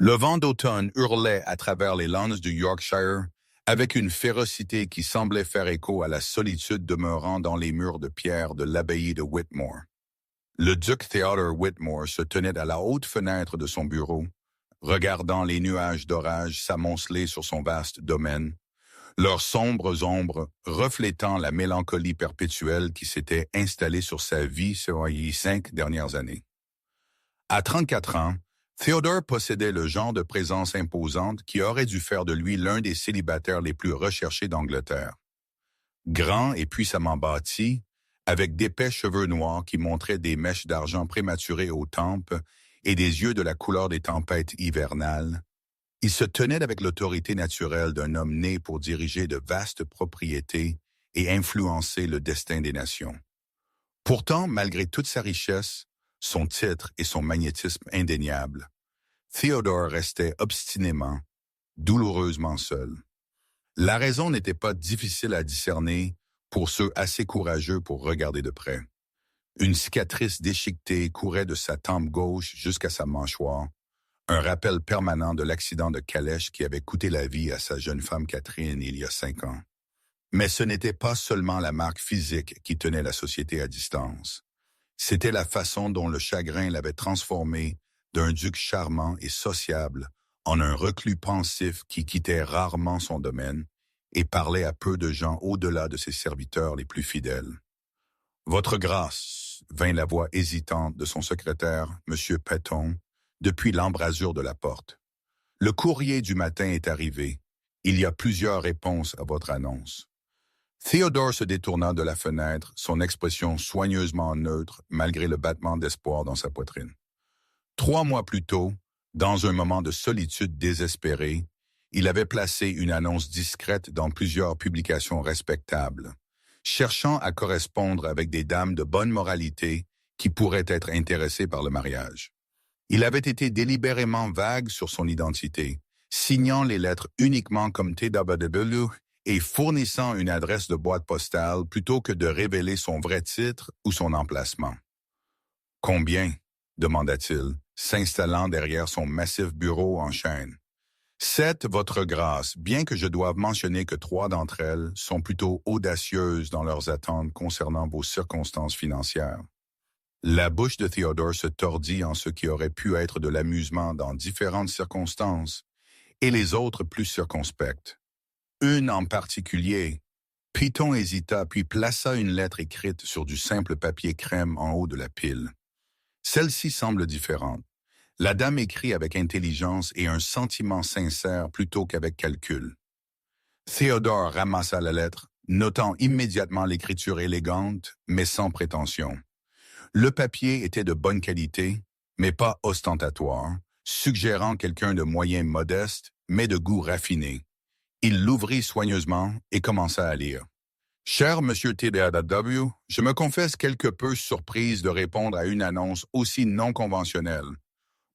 Le vent d'automne hurlait à travers les landes du Yorkshire avec une férocité qui semblait faire écho à la solitude demeurant dans les murs de pierre de l'abbaye de Whitmore. Le duc Theodore Whitmore se tenait à la haute fenêtre de son bureau, regardant les nuages d'orage s'amonceler sur son vaste domaine, leurs sombres ombres reflétant la mélancolie perpétuelle qui s'était installée sur sa vie sur les 5 dernières années. À 34 ans, Theodore possédait le genre de présence imposante qui aurait dû faire de lui l'un des célibataires les plus recherchés d'Angleterre. Grand et puissamment bâti, avec d'épais cheveux noirs qui montraient des mèches d'argent prématurées aux tempes et des yeux de la couleur des tempêtes hivernales, il se tenait avec l'autorité naturelle d'un homme né pour diriger de vastes propriétés et influencer le destin des nations. Pourtant, malgré toute sa richesse, son titre et son magnétisme indéniable, Theodore restait obstinément, douloureusement seul. La raison n'était pas difficile à discerner pour ceux assez courageux pour regarder de près. Une cicatrice déchiquetée courait de sa tempe gauche jusqu'à sa mâchoire, un rappel permanent de l'accident de calèche qui avait coûté la vie à sa jeune femme Catherine il y a 5 ans. Mais ce n'était pas seulement la marque physique qui tenait la société à distance. C'était la façon dont le chagrin l'avait transformé d'un duc charmant et sociable en un reclus pensif qui quittait rarement son domaine et parlait à peu de gens au-delà de ses serviteurs les plus fidèles. « Votre grâce », vint la voix hésitante de son secrétaire, M. Petton, depuis l'embrasure de la porte. « Le courrier du matin est arrivé. Il y a plusieurs réponses à votre annonce. » Theodore se détourna de la fenêtre, son expression soigneusement neutre malgré le battement d'espoir dans sa poitrine. 3 mois plus tôt, dans un moment de solitude désespérée, il avait placé une annonce discrète dans plusieurs publications respectables, cherchant à correspondre avec des dames de bonne moralité qui pourraient être intéressées par le mariage. Il avait été délibérément vague sur son identité, signant les lettres uniquement comme TW et fournissant une adresse de boîte postale plutôt que de révéler son vrai titre ou son emplacement. « Combien ?» demanda-t-il, s'installant derrière son massif bureau en chêne. « 7, votre grâce, bien que je doive mentionner que 3 d'entre elles sont plutôt audacieuses dans leurs attentes concernant vos circonstances financières. » La bouche de Theodore se tordit en ce qui aurait pu être de l'amusement dans différentes circonstances, et les autres plus circonspectes. Une en particulier. Petton hésita puis plaça une lettre écrite sur du simple papier crème en haut de la pile. Celle-ci semble différente. La dame écrit avec intelligence et un sentiment sincère plutôt qu'avec calcul. Theodore ramassa la lettre, notant immédiatement l'écriture élégante, mais sans prétention. Le papier était de bonne qualité, mais pas ostentatoire, suggérant quelqu'un de moyen modeste, mais de goût raffiné. Il l'ouvrit soigneusement et commença à lire. « Cher Monsieur TW, je me confesse quelque peu surprise de répondre à une annonce aussi non conventionnelle.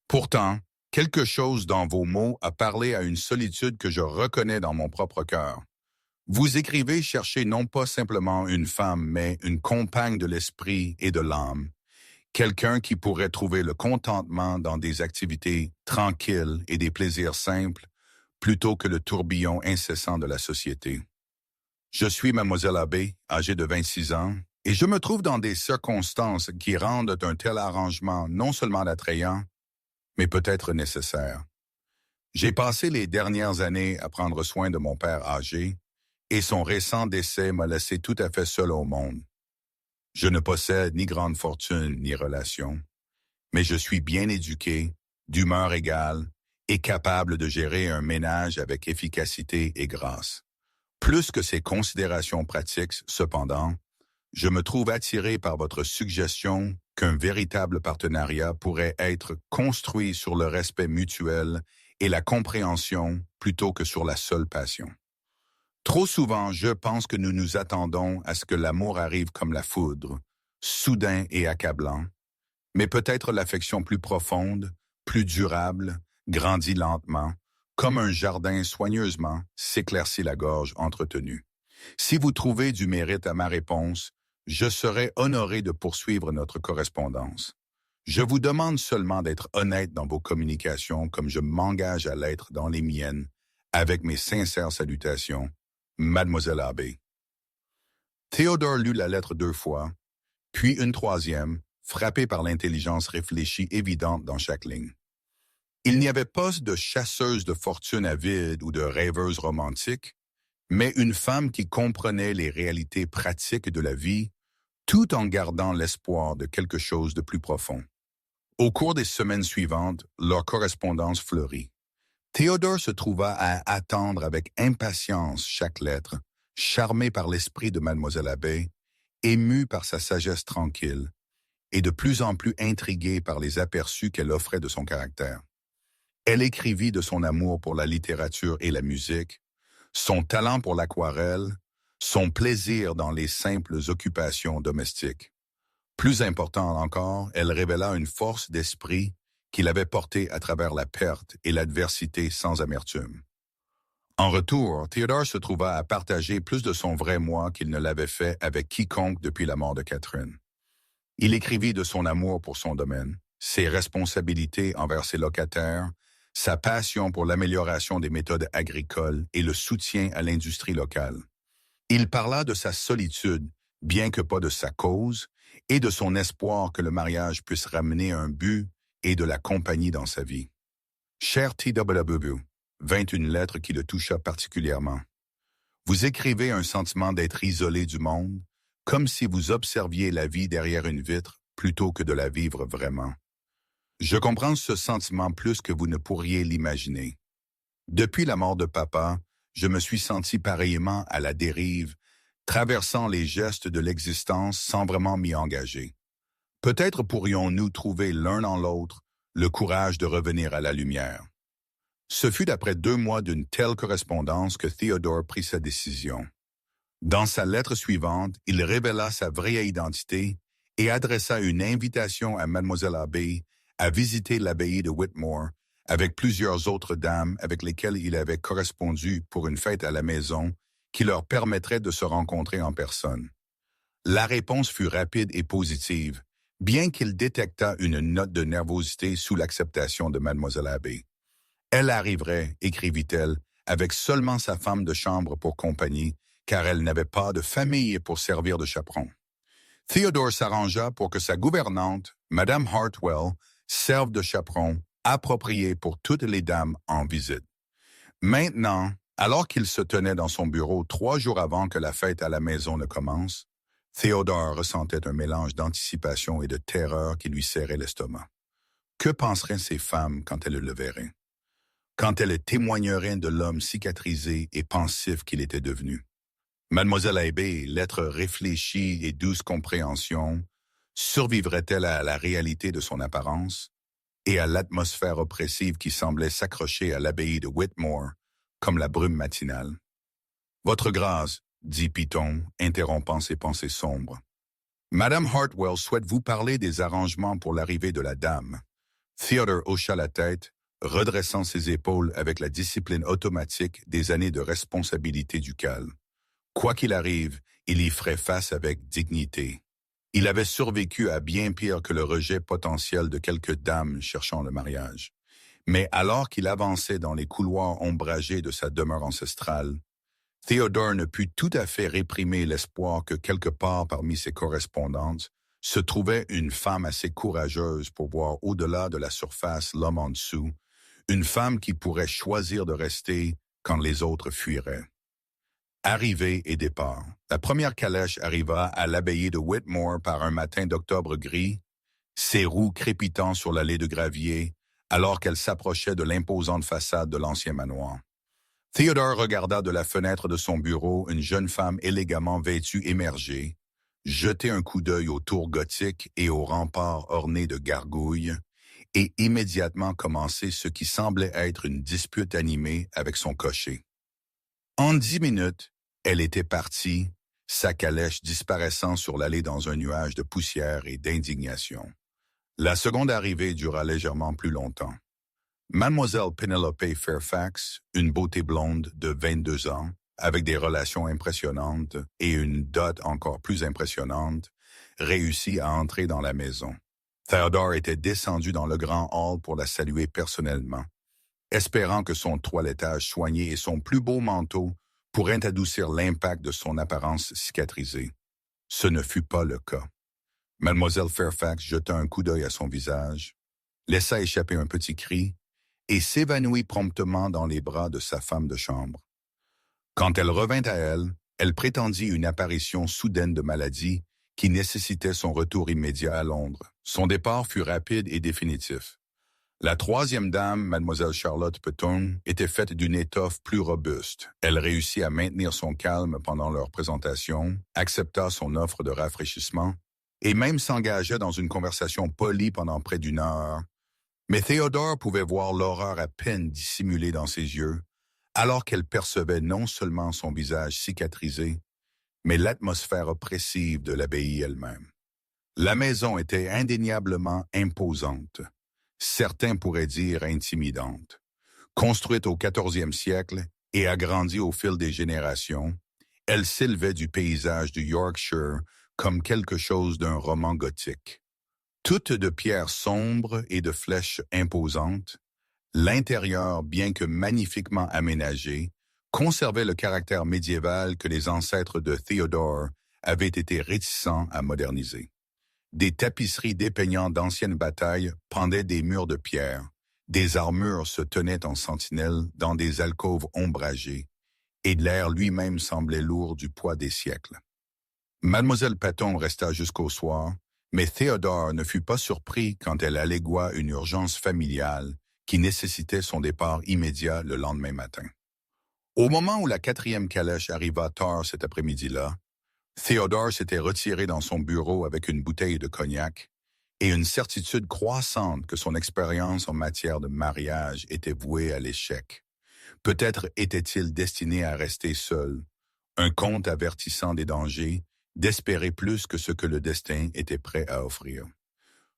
Pourtant, quelque chose dans vos mots a parlé à une solitude que je reconnais dans mon propre cœur. Vous écrivez chercher non pas simplement une femme, mais une compagne de l'esprit et de l'âme, quelqu'un qui pourrait trouver le contentement dans des activités tranquilles et des plaisirs simples, plutôt que le tourbillon incessant de la société. Je suis Mademoiselle Abbé, âgée de 26 ans, et je me trouve dans des circonstances qui rendent un tel arrangement non seulement attrayant, mais peut-être nécessaire. J'ai passé les dernières années à prendre soin de mon père âgé, et son récent décès m'a laissé tout à fait seul au monde. Je ne possède ni grande fortune ni relation, mais je suis bien éduqué, d'humeur égale, et capable de gérer un ménage avec efficacité et grâce. Plus que ces considérations pratiques, cependant, je me trouve attiré par votre suggestion qu'un véritable partenariat pourrait être construit sur le respect mutuel et la compréhension plutôt que sur la seule passion. Trop souvent, je pense que nous nous attendons à ce que l'amour arrive comme la foudre, soudain et accablant, mais peut-être l'affection plus profonde, plus durable, grandit lentement, comme un jardin soigneusement s'éclaircit la gorge entretenue. Si vous trouvez du mérite à ma réponse, je serai honoré de poursuivre notre correspondance. Je vous demande seulement d'être honnête dans vos communications comme je m'engage à l'être dans les miennes, avec mes sincères salutations, Mademoiselle Abbé. Théodore lut la lettre 2 fois, puis une troisième, frappé par l'intelligence réfléchie évidente dans chaque ligne. Il n'y avait pas de chasseuse de fortune avide ou de rêveuse romantique, mais une femme qui comprenait les réalités pratiques de la vie, tout en gardant l'espoir de quelque chose de plus profond. Au cours des semaines suivantes, leur correspondance fleurit. Théodore se trouva à attendre avec impatience chaque lettre, charmé par l'esprit de Mademoiselle Abbé, ému par sa sagesse tranquille, et de plus en plus intrigué par les aperçus qu'elle offrait de son caractère. Elle écrivit de son amour pour la littérature et la musique, son talent pour l'aquarelle, son plaisir dans les simples occupations domestiques. Plus important encore, elle révéla une force d'esprit qu'il avait portée à travers la perte et l'adversité sans amertume. En retour, Théodore se trouva à partager plus de son vrai moi qu'il ne l'avait fait avec quiconque depuis la mort de Catherine. Il écrivit de son amour pour son domaine, ses responsabilités envers ses locataires, sa passion pour l'amélioration des méthodes agricoles et le soutien à l'industrie locale. Il parla de sa solitude, bien que pas de sa cause, et de son espoir que le mariage puisse ramener un but et de la compagnie dans sa vie. Cher T.W., vint une lettre qui le toucha particulièrement. Vous écrivez un sentiment d'être isolé du monde, comme si vous observiez la vie derrière une vitre plutôt que de la vivre vraiment. Je comprends ce sentiment plus que vous ne pourriez l'imaginer. Depuis la mort de papa, je me suis senti pareillement à la dérive, traversant les gestes de l'existence sans vraiment m'y engager. Peut-être pourrions-nous trouver l'un en l'autre le courage de revenir à la lumière. Ce fut après 2 mois d'une telle correspondance que Théodore prit sa décision. Dans sa lettre suivante, il révéla sa vraie identité et adressa une invitation à Mademoiselle Abbé à visiter l'abbaye de Whitmore avec plusieurs autres dames avec lesquelles il avait correspondu pour une fête à la maison qui leur permettrait de se rencontrer en personne. La réponse fut rapide et positive, bien qu'il détectât une note de nervosité sous l'acceptation de Mademoiselle Abbé. Elle arriverait, écrivit-elle, avec seulement sa femme de chambre pour compagnie, car elle n'avait pas de famille pour servir de chaperon. Théodore s'arrangea pour que sa gouvernante, Madame Hartwell, serve de chaperon approprié pour toutes les dames en visite. Maintenant, alors qu'il se tenait dans son bureau 3 jours avant que la fête à la maison ne commence, Théodore ressentait un mélange d'anticipation et de terreur qui lui serrait l'estomac. Que penseraient ces femmes quand elles le verraient? Quand elles témoigneraient de l'homme cicatrisé et pensif qu'il était devenu? Mademoiselle Abbé, l'être réfléchi et douce compréhension, survivrait-elle à la réalité de son apparence et à l'atmosphère oppressive qui semblait s'accrocher à l'abbaye de Whitmore comme la brume matinale? Votre grâce, dit Piton, interrompant ses pensées sombres. Madame Hartwell souhaite vous parler des arrangements pour l'arrivée de la dame. Theodore hocha la tête, redressant ses épaules avec la discipline automatique des années de responsabilité ducale. Quoi qu'il arrive, il y ferait face avec dignité. Il avait survécu à bien pire que le rejet potentiel de quelques dames cherchant le mariage. Mais alors qu'il avançait dans les couloirs ombragés de sa demeure ancestrale, Théodore ne put tout à fait réprimer l'espoir que quelque part parmi ses correspondantes se trouvait une femme assez courageuse pour voir au-delà de la surface l'homme en dessous, une femme qui pourrait choisir de rester quand les autres fuiraient. Arrivée et départ. La première calèche arriva à l'abbaye de Whitmore par un matin d'octobre gris, ses roues crépitant sur l'allée de gravier, alors qu'elle s'approchait de l'imposante façade de l'ancien manoir. Théodore regarda de la fenêtre de son bureau une jeune femme élégamment vêtue émerger, jeter un coup d'œil aux tours gothiques et aux remparts ornés de gargouilles, et immédiatement commencer ce qui semblait être une dispute animée avec son cocher. En 10 minutes, elle était partie, sa calèche disparaissant sur l'allée dans un nuage de poussière et d'indignation. La seconde arrivée dura légèrement plus longtemps. Mademoiselle Penelope Fairfax, une beauté blonde de 22 ans, avec des relations impressionnantes et une dot encore plus impressionnante, réussit à entrer dans la maison. Theodore était descendu dans le grand hall pour la saluer personnellement, espérant que son toilettage soigné et son plus beau manteau pourraient adoucir l'impact de son apparence cicatrisée. Ce ne fut pas le cas. Mademoiselle Fairfax jeta un coup d'œil à son visage, laissa échapper un petit cri et s'évanouit promptement dans les bras de sa femme de chambre. Quand elle revint à elle, elle prétendit une apparition soudaine de maladie qui nécessitait son retour immédiat à Londres. Son départ fut rapide et définitif. La troisième dame, Mademoiselle Charlotte Petone, était faite d'une étoffe plus robuste. Elle réussit à maintenir son calme pendant leur présentation, accepta son offre de rafraîchissement et même s'engagea dans une conversation polie pendant près d'une heure. Mais Théodore pouvait voir l'horreur à peine dissimulée dans ses yeux, alors qu'elle percevait non seulement son visage cicatrisé, mais l'atmosphère oppressive de l'abbaye elle-même. La maison était indéniablement imposante. Certains pourraient dire intimidante. Construite au 14e siècle et agrandie au fil des générations, elle s'élevait du paysage du Yorkshire comme quelque chose d'un roman gothique. Toute de pierres sombres et de flèches imposantes, l'intérieur, bien que magnifiquement aménagé, conservait le caractère médiéval que les ancêtres de Théodore avaient été réticents à moderniser. Des tapisseries dépeignant d'anciennes batailles pendaient des murs de pierre, des armures se tenaient en sentinelle dans des alcôves ombragées, et l'air lui-même semblait lourd du poids des siècles. Mademoiselle Patton resta jusqu'au soir, mais Théodore ne fut pas surpris quand elle allégua une urgence familiale qui nécessitait son départ immédiat le lendemain matin. Au moment où la 4e calèche arriva tard cet après-midi-là, Théodore s'était retiré dans son bureau avec une bouteille de cognac et une certitude croissante que son expérience en matière de mariage était vouée à l'échec. Peut-être était-il destiné à rester seul, un conte avertissant des dangers, d'espérer plus que ce que le destin était prêt à offrir.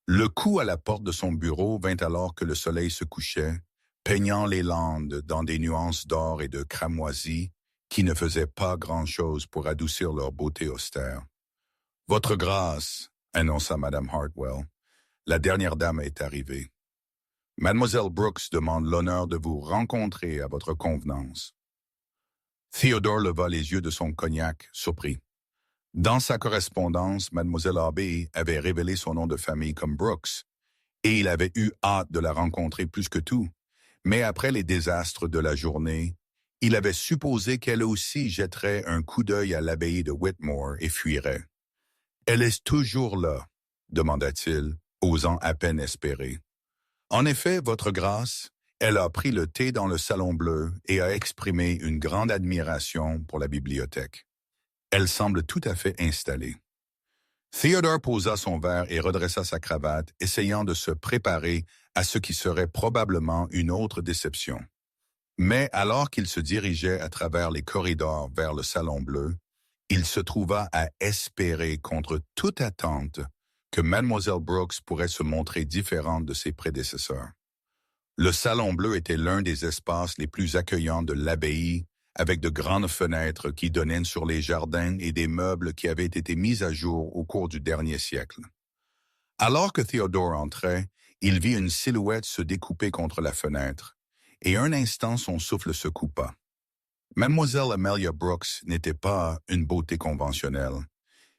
Le coup à la porte de son bureau vint alors que le soleil se couchait, peignant les landes dans des nuances d'or et de cramoisie qui ne faisaient pas grand-chose pour adoucir leur beauté austère. « Votre grâce, » annonça Madame Hartwell, « la dernière dame est arrivée. Mademoiselle Brooks demande l'honneur de vous rencontrer à votre convenance. » Théodore leva les yeux de son cognac, surpris. Dans sa correspondance, Mademoiselle Abbey avait révélé son nom de famille comme Brooks, et il avait eu hâte de la rencontrer plus que tout. Mais après les désastres de la journée, il avait supposé qu'elle aussi jetterait un coup d'œil à l'abbaye de Whitmore et fuirait. « Elle est toujours là ?» demanda-t-il, osant à peine espérer. « En effet, votre grâce, elle a pris le thé dans le salon bleu et a exprimé une grande admiration pour la bibliothèque. Elle semble tout à fait installée. » Théodore posa son verre et redressa sa cravate, essayant de se préparer à ce qui serait probablement une autre déception. Mais alors qu'il se dirigeait à travers les corridors vers le salon bleu, il se trouva à espérer contre toute attente que Mademoiselle Brooks pourrait se montrer différente de ses prédécesseurs. Le salon bleu était l'un des espaces les plus accueillants de l'abbaye, avec de grandes fenêtres qui donnaient sur les jardins et des meubles qui avaient été mis à jour au cours du dernier siècle. Alors que Théodore entrait, il vit une silhouette se découper contre la fenêtre, et un instant son souffle se coupa. Mademoiselle Amelia Brooks n'était pas une beauté conventionnelle,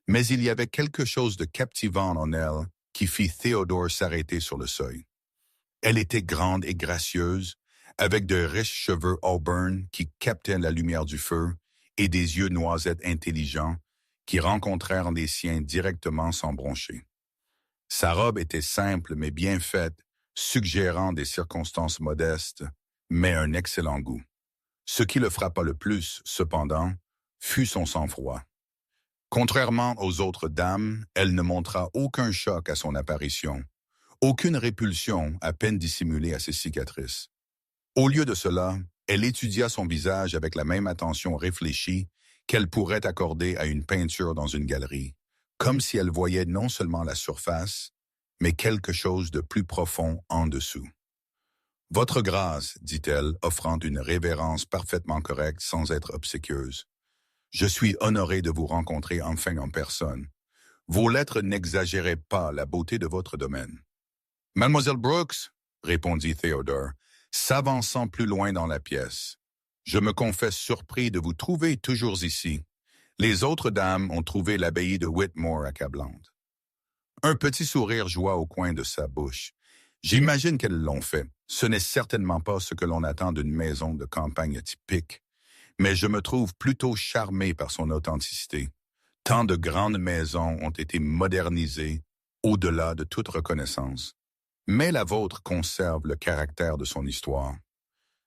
mais il y avait quelque chose de captivant en elle qui fit Théodore s'arrêter sur le seuil. Elle était grande et gracieuse, avec de riches cheveux auburn qui captaient la lumière du feu et des yeux noisettes intelligents qui rencontrèrent les siens directement sans broncher. Sa robe était simple mais bien faite, suggérant des circonstances modestes, mais un excellent goût. Ce qui le frappa le plus, cependant, fut son sang-froid. Contrairement aux autres dames, elle ne montra aucun choc à son apparition, aucune répulsion à peine dissimulée à ses cicatrices. Au lieu de cela, elle étudia son visage avec la même attention réfléchie qu'elle pourrait accorder à une peinture dans une galerie, comme si elle voyait non seulement la surface, mais quelque chose de plus profond en dessous. « Votre grâce, dit-elle, offrant une révérence parfaitement correcte sans être obséquieuse. Je suis honoré de vous rencontrer enfin en personne. Vos lettres n'exagéraient pas la beauté de votre domaine. Mademoiselle Brooks, répondit Theodore, s'avançant plus loin dans la pièce. Je me confesse surpris de vous trouver toujours ici. Les autres dames ont trouvé l'abbaye de Whitmore accablante. Un petit sourire joua au coin de sa bouche. J'imagine qu'elles l'ont fait. Ce n'est certainement pas ce que l'on attend d'une maison de campagne typique, mais je me trouve plutôt charmé par son authenticité. Tant de grandes maisons ont été modernisées au-delà de toute reconnaissance. Mais la vôtre conserve le caractère de son histoire.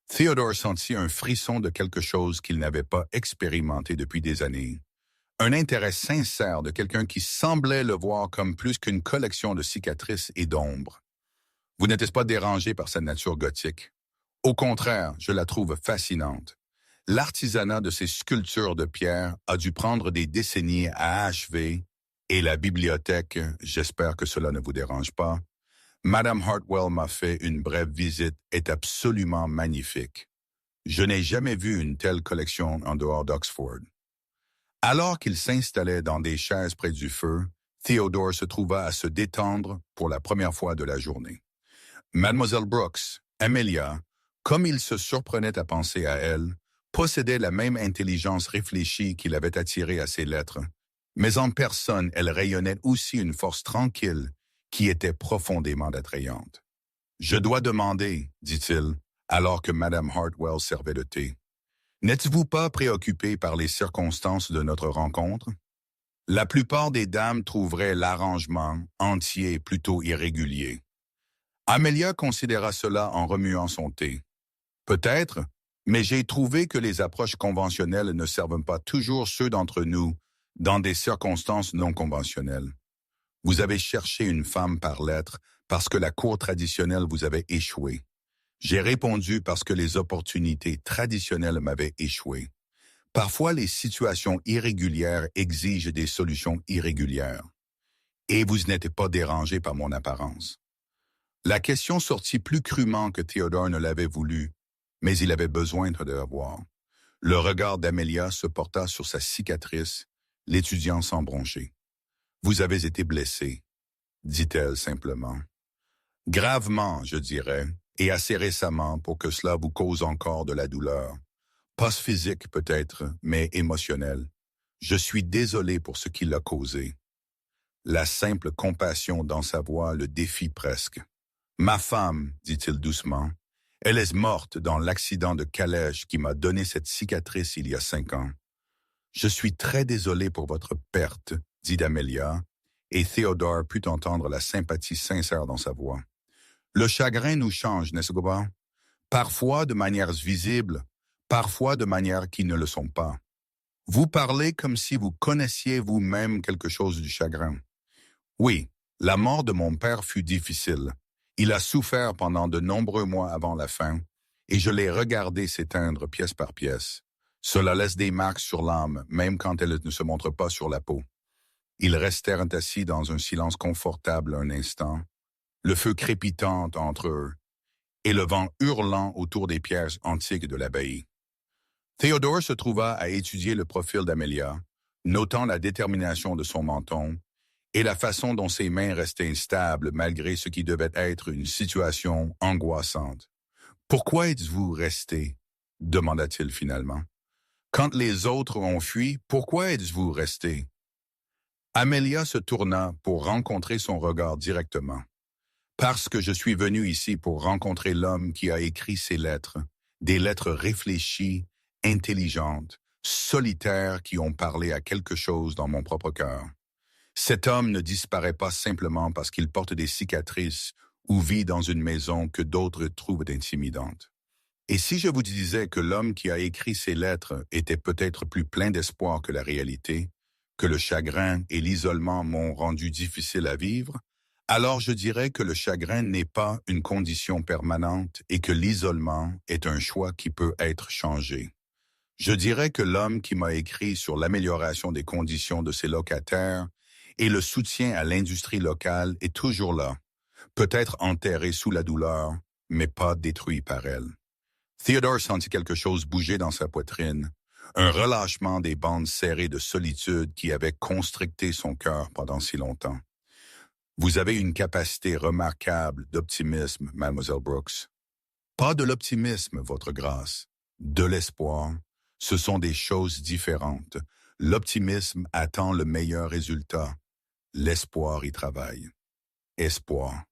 Theodore sentit un frisson de quelque chose qu'il n'avait pas expérimenté depuis des années. Un intérêt sincère de quelqu'un qui semblait le voir comme plus qu'une collection de cicatrices et d'ombres. Vous n'êtes pas dérangé par sa nature gothique. Au contraire, je la trouve fascinante. L'artisanat de ces sculptures de pierre a dû prendre des décennies à achever, et la bibliothèque, j'espère que cela ne vous dérange pas, Madame Hartwell m'a fait une brève visite, est absolument magnifique. Je n'ai jamais vu une telle collection en dehors d'Oxford. Alors qu'il s'installait dans des chaises près du feu, Theodore se trouva à se détendre pour la première fois de la journée. Mademoiselle Brooks, Amelia, comme il se surprenait à penser à elle, possédait la même intelligence réfléchie qui l'avait attirée à ses lettres, mais en personne elle rayonnait aussi une force tranquille qui était profondément attrayante. « Je dois demander, dit-il, alors que Madame Hartwell servait le thé. N'êtes-vous pas préoccupé par les circonstances de notre rencontre? La plupart des dames trouveraient l'arrangement entier plutôt irrégulier. » Amelia considéra cela en remuant son thé. Peut-être, mais j'ai trouvé que les approches conventionnelles ne servent pas toujours ceux d'entre nous dans des circonstances non conventionnelles. Vous avez cherché une femme par lettre parce que la cour traditionnelle vous avait échoué. J'ai répondu parce que les opportunités traditionnelles m'avaient échoué. Parfois, les situations irrégulières exigent des solutions irrégulières. Et vous n'êtes pas dérangé par mon apparence. La question sortit plus crûment que Theodore ne l'avait voulu, mais il avait besoin de la voir. Le regard d'Amelia se porta sur sa cicatrice, l'étudiant sans broncher. « Vous avez été blessé, » dit-elle simplement. « Gravement, je dirais, et assez récemment pour que cela vous cause encore de la douleur. Pas physique peut-être, mais émotionnelle. Je suis désolé pour ce qui l'a causé. » La simple compassion dans sa voix le défit presque. « Ma femme, dit-il doucement, elle est morte dans l'accident de calèche qui m'a donné cette cicatrice il y a 5 ans. Je suis très désolé pour votre perte, dit Amelia, et Theodore put entendre la sympathie sincère dans sa voix. Le chagrin nous change, n'est-ce pas? Parfois de manières visibles, parfois de manières qui ne le sont pas. Vous parlez comme si vous connaissiez vous-même quelque chose du chagrin. Oui, la mort de mon père fut difficile. Il a souffert pendant de nombreux mois avant la fin, et je l'ai regardé s'éteindre pièce par pièce. Cela laisse des marques sur l'âme, même quand elles ne se montrent pas sur la peau. Ils restèrent assis dans un silence confortable un instant, le feu crépitant entre eux, et le vent hurlant autour des pierres antiques de l'abbaye. Theodore se trouva à étudier le profil d'Amelia, notant la détermination de son menton et la façon dont ses mains restaient instables malgré ce qui devait être une situation angoissante. « Pourquoi êtes-vous resté ?» demanda-t-il finalement. « Quand les autres ont fui, pourquoi êtes-vous resté ?» Amelia se tourna pour rencontrer son regard directement. « Parce que je suis venu ici pour rencontrer l'homme qui a écrit ces lettres, des lettres réfléchies, intelligentes, solitaires qui ont parlé à quelque chose dans mon propre cœur. Cet homme ne disparaît pas simplement parce qu'il porte des cicatrices ou vit dans une maison que d'autres trouvent intimidante. Et si je vous disais que l'homme qui a écrit ces lettres était peut-être plus plein d'espoir que la réalité, que le chagrin et l'isolement m'ont rendu difficile à vivre, alors je dirais que le chagrin n'est pas une condition permanente et que l'isolement est un choix qui peut être changé. Je dirais que l'homme qui m'a écrit sur l'amélioration des conditions de ses locataires et le soutien à l'industrie locale est toujours là, peut-être enterré sous la douleur, mais pas détruit par elle. Theodore sentit quelque chose bouger dans sa poitrine, Un relâchement des bandes serrées de solitude qui avaient constricté son cœur pendant si longtemps. Vous avez une capacité remarquable d'optimisme, Mademoiselle Brooks. Pas de l'optimisme, votre grâce. De l'espoir. Ce sont des choses différentes. L'optimisme attend le meilleur résultat. L'espoir y travaille. Espoir.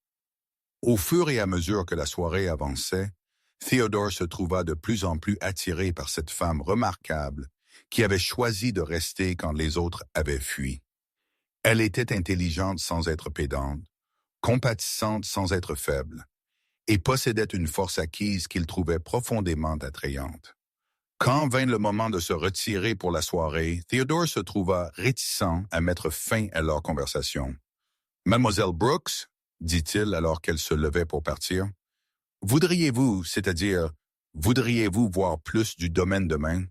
Au fur et à mesure que la soirée avançait, Theodore se trouva de plus en plus attiré par cette femme remarquable qui avait choisi de rester quand les autres avaient fui. Elle était intelligente sans être pédante, compatissante sans être faible, et possédait une force acquise qu'il trouvait profondément attrayante. Quand vint le moment de se retirer pour la soirée, Theodore se trouva réticent à mettre fin à leur conversation. « Mademoiselle Brooks, dit-il alors qu'elle se levait pour partir, voudriez-vous, c'est-à-dire, voudriez-vous voir plus du domaine demain?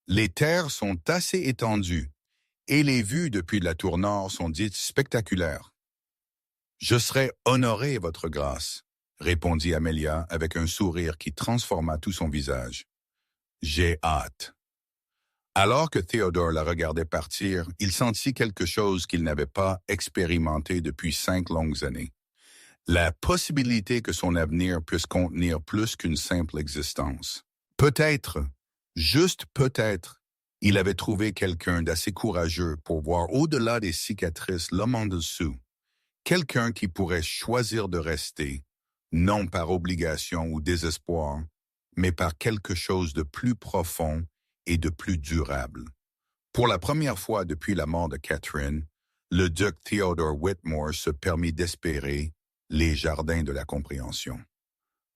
Les terres sont assez étendues, et les vues depuis la tour nord sont dites spectaculaires. Je serais honoré, votre grâce, répondit Amelia avec un sourire qui transforma tout son visage. J'ai hâte. Alors que Theodore la regardait partir, il sentit quelque chose qu'il n'avait pas expérimenté depuis 5 longues années. La possibilité que son avenir puisse contenir plus qu'une simple existence. Peut-être, juste peut-être, il avait trouvé quelqu'un d'assez courageux pour voir au-delà des cicatrices l'homme en dessous. Quelqu'un qui pourrait choisir de rester, non par obligation ou désespoir, mais par quelque chose de plus profond et de plus durable. Pour la première fois depuis la mort de Catherine, le duc Theodore Whitmore se permit d'espérer les jardins de la compréhension.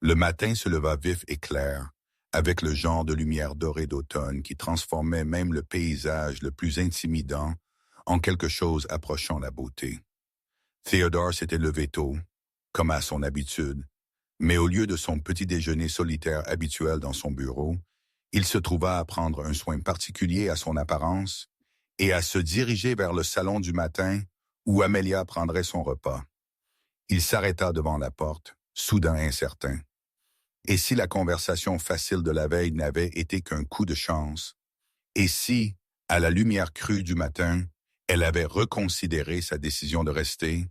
Le matin se leva vif et clair, avec le genre de lumière dorée d'automne qui transformait même le paysage le plus intimidant en quelque chose approchant la beauté. Theodore s'était levé tôt, comme à son habitude, mais au lieu de son petit déjeuner solitaire habituel dans son bureau, il se trouva à prendre un soin particulier à son apparence et à se diriger vers le salon du matin où Amelia prendrait son repas. Il s'arrêta devant la porte, soudain incertain. Et si la conversation facile de la veille n'avait été qu'un coup de chance? Et si, à la lumière crue du matin, elle avait reconsidéré sa décision de rester?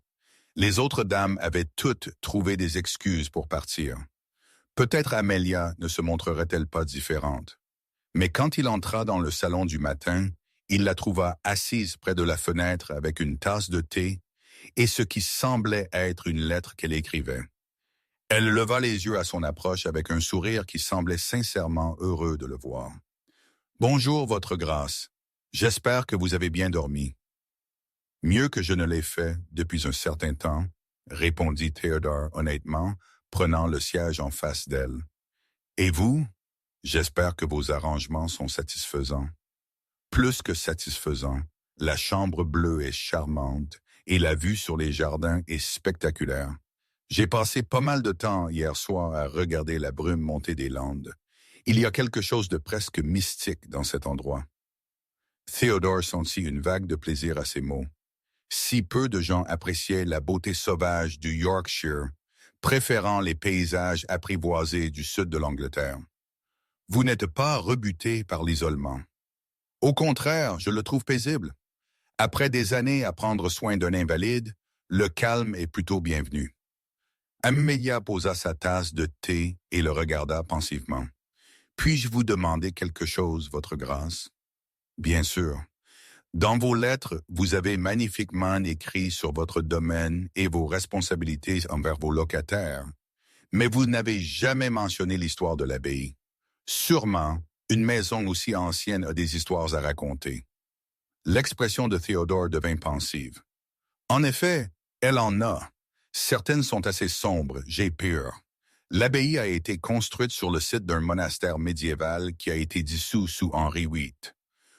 Les autres dames avaient toutes trouvé des excuses pour partir. Peut-être Amelia ne se montrerait-elle pas différente. Mais quand il entra dans le salon du matin, il la trouva assise près de la fenêtre avec une tasse de thé et ce qui semblait être une lettre qu'elle écrivait. Elle leva les yeux à son approche avec un sourire qui semblait sincèrement heureux de le voir. « Bonjour, votre grâce. J'espère que vous avez bien dormi. »« Mieux que je ne l'ai fait depuis un certain temps, » répondit Theodore honnêtement, prenant le siège en face d'elle. « Et vous? J'espère que vos arrangements sont satisfaisants. » Plus que satisfaisants, la chambre bleue est charmante et la vue sur les jardins est spectaculaire. J'ai passé pas mal de temps hier soir à regarder la brume monter des Landes. Il y a quelque chose de presque mystique dans cet endroit. Theodore sentit une vague de plaisir à ces mots. Si peu de gens appréciaient la beauté sauvage du Yorkshire, préférant les paysages apprivoisés du sud de l'Angleterre. Vous n'êtes pas rebuté par l'isolement. Au contraire, je le trouve paisible. Après des années à prendre soin d'un invalide, le calme est plutôt bienvenu. Amelia posa sa tasse de thé et le regarda pensivement. « Puis-je vous demander quelque chose, votre grâce? » « Bien sûr. Dans vos lettres, vous avez magnifiquement écrit sur votre domaine et vos responsabilités envers vos locataires, mais vous n'avez jamais mentionné l'histoire de l'abbaye. Sûrement, une maison aussi ancienne a des histoires à raconter. » L'expression de Theodore devint pensive. « En effet, elle en a. Certaines sont assez sombres, j'ai peur. L'abbaye a été construite sur le site d'un monastère médiéval qui a été dissous sous Henri VIII.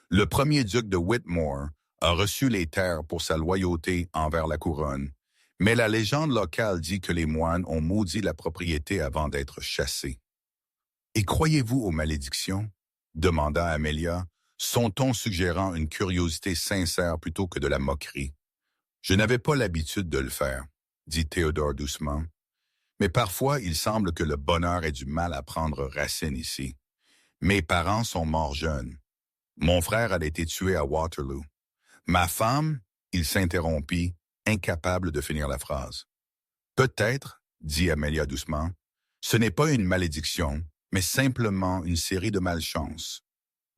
Le premier duc de Whitmore a reçu les terres pour sa loyauté envers la couronne, mais la légende locale dit que les moines ont maudit la propriété avant d'être chassés. « Et croyez-vous aux malédictions? » demanda Amelia, son ton suggérant une curiosité sincère plutôt que de la moquerie. « Je n'avais pas l'habitude de le faire, » dit Theodore doucement. « Mais parfois, il semble que le bonheur ait du mal à prendre racine ici. Mes parents sont morts jeunes. Mon frère a été tué à Waterloo. Ma femme, il s'interrompit, incapable de finir la phrase. Peut-être, dit Amelia doucement, ce n'est pas une malédiction, mais simplement une série de malchances.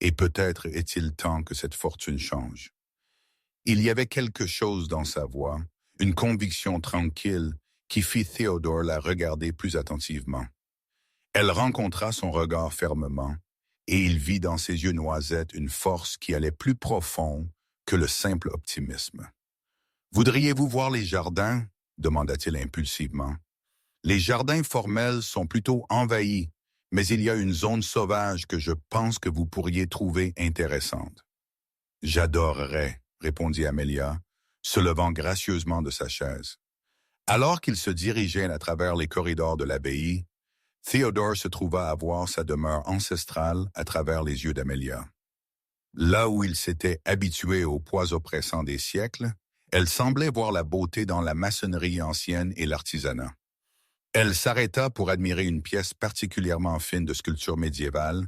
Et peut-être est-il temps que cette fortune change. Il y avait quelque chose dans sa voix, une conviction tranquille qui fit Theodore la regarder plus attentivement. Elle rencontra son regard fermement, et il vit dans ses yeux noisettes une force qui allait plus profond que le simple optimisme. « Voudriez-vous voir les jardins ?» demanda-t-il impulsivement. « Les jardins formels sont plutôt envahis, mais il y a une zone sauvage que je pense que vous pourriez trouver intéressante. »« J'adorerais, » répondit Amelia, se levant gracieusement de sa chaise. Alors qu'il se dirigeait à travers les corridors de l'abbaye, Theodore se trouva à voir sa demeure ancestrale à travers les yeux d'Amelia. Là où il s'était habitué au poids oppressant des siècles, elle semblait voir la beauté dans la maçonnerie ancienne et l'artisanat. Elle s'arrêta pour admirer une pièce particulièrement fine de sculpture médiévale,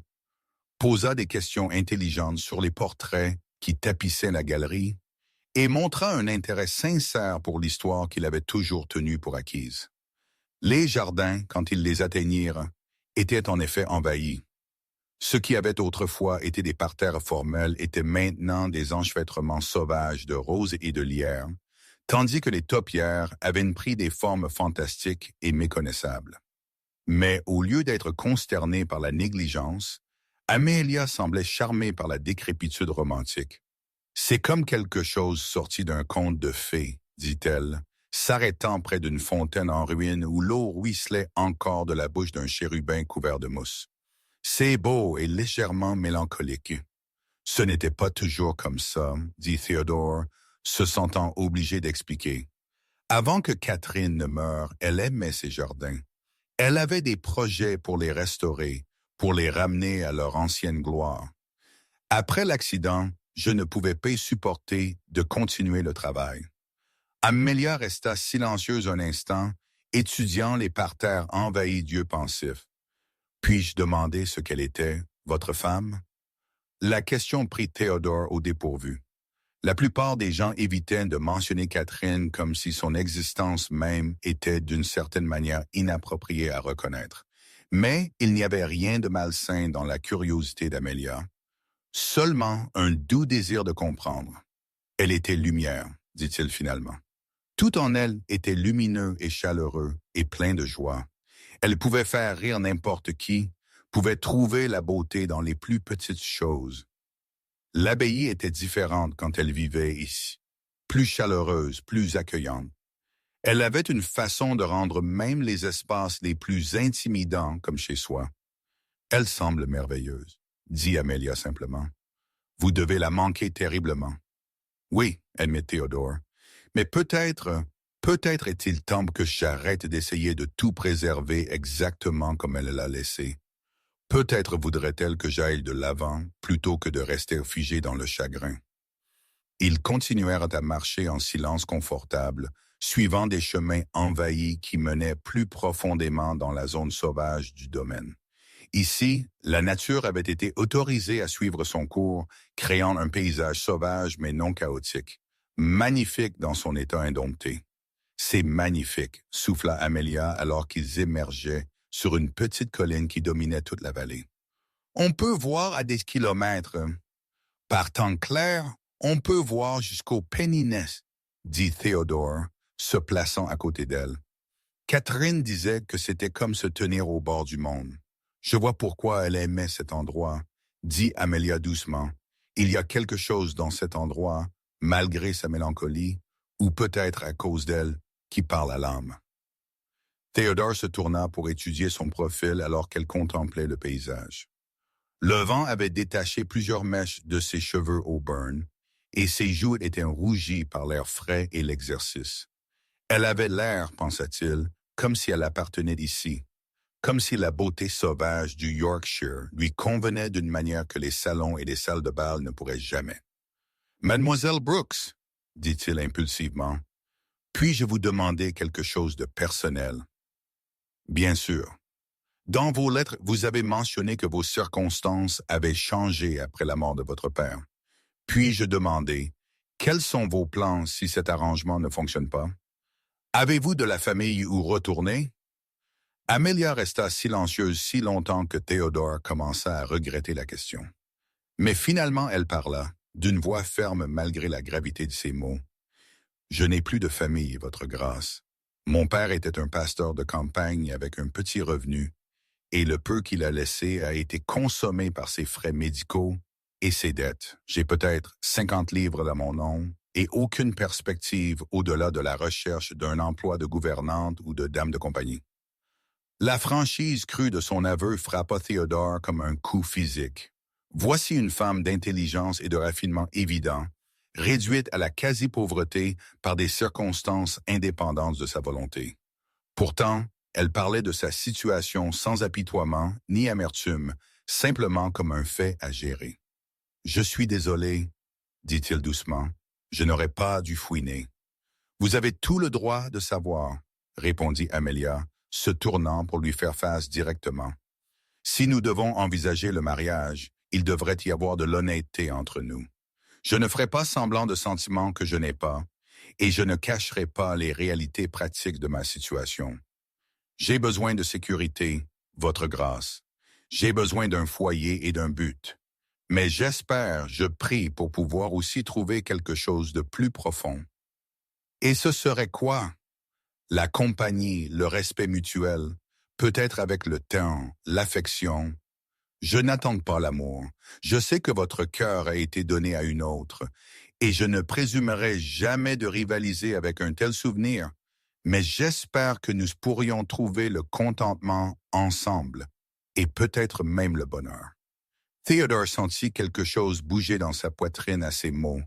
posa des questions intelligentes sur les portraits qui tapissaient la galerie et montra un intérêt sincère pour l'histoire qu'il avait toujours tenue pour acquise. Les jardins, quand ils les atteignirent, étaient en effet envahis. Ce qui avait autrefois été des parterres formels étaient maintenant des enchevêtrements sauvages de roses et de lierres, tandis que les topiaires avaient pris des formes fantastiques et méconnaissables. Mais au lieu d'être consternée par la négligence, Amelia semblait charmée par la décrépitude romantique. « C'est comme quelque chose sorti d'un conte de fées, » dit-elle, s'arrêtant près d'une fontaine en ruine où l'eau ruisselait encore de la bouche d'un chérubin couvert de mousse. « C'est beau et légèrement mélancolique. »« Ce n'était pas toujours comme ça, » dit Theodore, se sentant obligé d'expliquer. Avant que Catherine ne meure, elle aimait ses jardins. Elle avait des projets pour les restaurer, pour les ramener à leur ancienne gloire. Après l'accident, je ne pouvais pas supporter de continuer le travail. Amelia resta silencieuse un instant, étudiant les parterres envahis d'yeux pensifs. Puis-je demander ce qu'elle était, votre femme? La question prit Theodore au dépourvu. La plupart des gens évitaient de mentionner Catherine comme si son existence même était d'une certaine manière inappropriée à reconnaître. Mais il n'y avait rien de malsain dans la curiosité d'Amelia. Seulement un doux désir de comprendre. Elle était lumière, dit-il finalement. Tout en elle était lumineux et chaleureux et plein de joie. Elle pouvait faire rire n'importe qui, pouvait trouver la beauté dans les plus petites choses. L'abbaye était différente quand elle vivait ici, plus chaleureuse, plus accueillante. Elle avait une façon de rendre même les espaces les plus intimidants comme chez soi. Elle semble merveilleuse, dit Amelia simplement. Vous devez la manquer terriblement. Oui, admet Theodore, mais peut-être est-il temps que j'arrête d'essayer de tout préserver exactement comme elle l'a laissé. Peut-être voudrait-elle que j'aille de l'avant plutôt que de rester figé dans le chagrin. Ils continuèrent à marcher en silence confortable, suivant des chemins envahis qui menaient plus profondément dans la zone sauvage du domaine. Ici, la nature avait été autorisée à suivre son cours, créant un paysage sauvage mais non chaotique, magnifique dans son état indompté. « C'est magnifique », souffla Amelia alors qu'ils émergeaient sur une petite colline qui dominait toute la vallée. « On peut voir à des kilomètres. Par temps clair, on peut voir jusqu'au Penny Nest, » dit Theodore, se plaçant à côté d'elle. Catherine disait que c'était comme se tenir au bord du monde. « Je vois pourquoi elle aimait cet endroit, » dit Amelia doucement. « Il y a quelque chose dans cet endroit, malgré sa mélancolie, ou peut-être à cause d'elle, qui parle à l'âme. » Theodore se tourna pour étudier son profil alors qu'elle contemplait le paysage. Le vent avait détaché plusieurs mèches de ses cheveux auburn, et ses joues étaient rougies par l'air frais et l'exercice. Elle avait l'air, pensa-t-il, comme si elle appartenait ici, comme si la beauté sauvage du Yorkshire lui convenait d'une manière que les salons et les salles de bal ne pourraient jamais. « Mademoiselle Brooks, » dit-il impulsivement, « puis-je vous demander quelque chose de personnel? » « Bien sûr. » Dans vos lettres, vous avez mentionné que vos circonstances avaient changé après la mort de votre père. Puis-je demander, quels sont vos plans si cet arrangement ne fonctionne pas? Avez-vous de la famille où retourner? Amelia resta silencieuse si longtemps que Théodore commença à regretter la question. Mais finalement, elle parla, d'une voix ferme malgré la gravité de ses mots. « Je n'ai plus de famille, votre grâce. Mon père était un pasteur de campagne avec un petit revenu, et le peu qu'il a laissé a été consommé par ses frais médicaux et ses dettes. J'ai peut-être 50 livres dans mon nom et aucune perspective au-delà de la recherche d'un emploi de gouvernante ou de dame de compagnie. » La franchise crue de son aveu frappa Théodore comme un coup physique. Voici une femme d'intelligence et de raffinement évident, réduite à la quasi-pauvreté par des circonstances indépendantes de sa volonté. Pourtant, elle parlait de sa situation sans apitoiement ni amertume, simplement comme un fait à gérer. « Je suis désolé, » dit-il doucement, « je n'aurais pas dû fouiner. »« Vous avez tout le droit de savoir, » répondit Amelia, se tournant pour lui faire face directement. « Si nous devons envisager le mariage, il devrait y avoir de l'honnêteté entre nous. Je ne ferai pas semblant de sentiments que je n'ai pas, et je ne cacherai pas les réalités pratiques de ma situation. J'ai besoin de sécurité, votre grâce. J'ai besoin d'un foyer et d'un but. Mais j'espère, je prie pour pouvoir aussi trouver quelque chose de plus profond. Et ce serait quoi? La compagnie, le respect mutuel, peut-être avec le temps, l'affection. Je n'attends pas l'amour. Je sais que votre cœur a été donné à une autre, et je ne présumerai jamais de rivaliser avec un tel souvenir, mais j'espère que nous pourrions trouver le contentement ensemble, et peut-être même le bonheur. Théodore sentit quelque chose bouger dans sa poitrine à ces mots,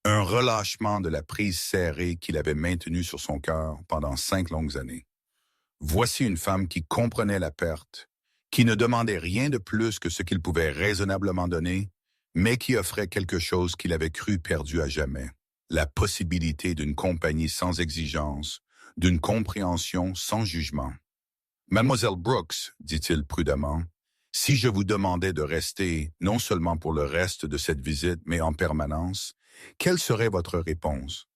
un relâchement de la prise serrée qu'il avait maintenue sur son cœur pendant 5 longues années. Voici une femme qui comprenait la perte, qui ne demandait rien de plus que ce qu'il pouvait raisonnablement donner, mais qui offrait quelque chose qu'il avait cru perdu à jamais, la possibilité d'une compagnie sans exigence, d'une compréhension sans jugement. « Mademoiselle Brooks, dit-il prudemment, si je vous demandais de rester, non seulement pour le reste de cette visite, mais en permanence, quelle serait votre réponse? »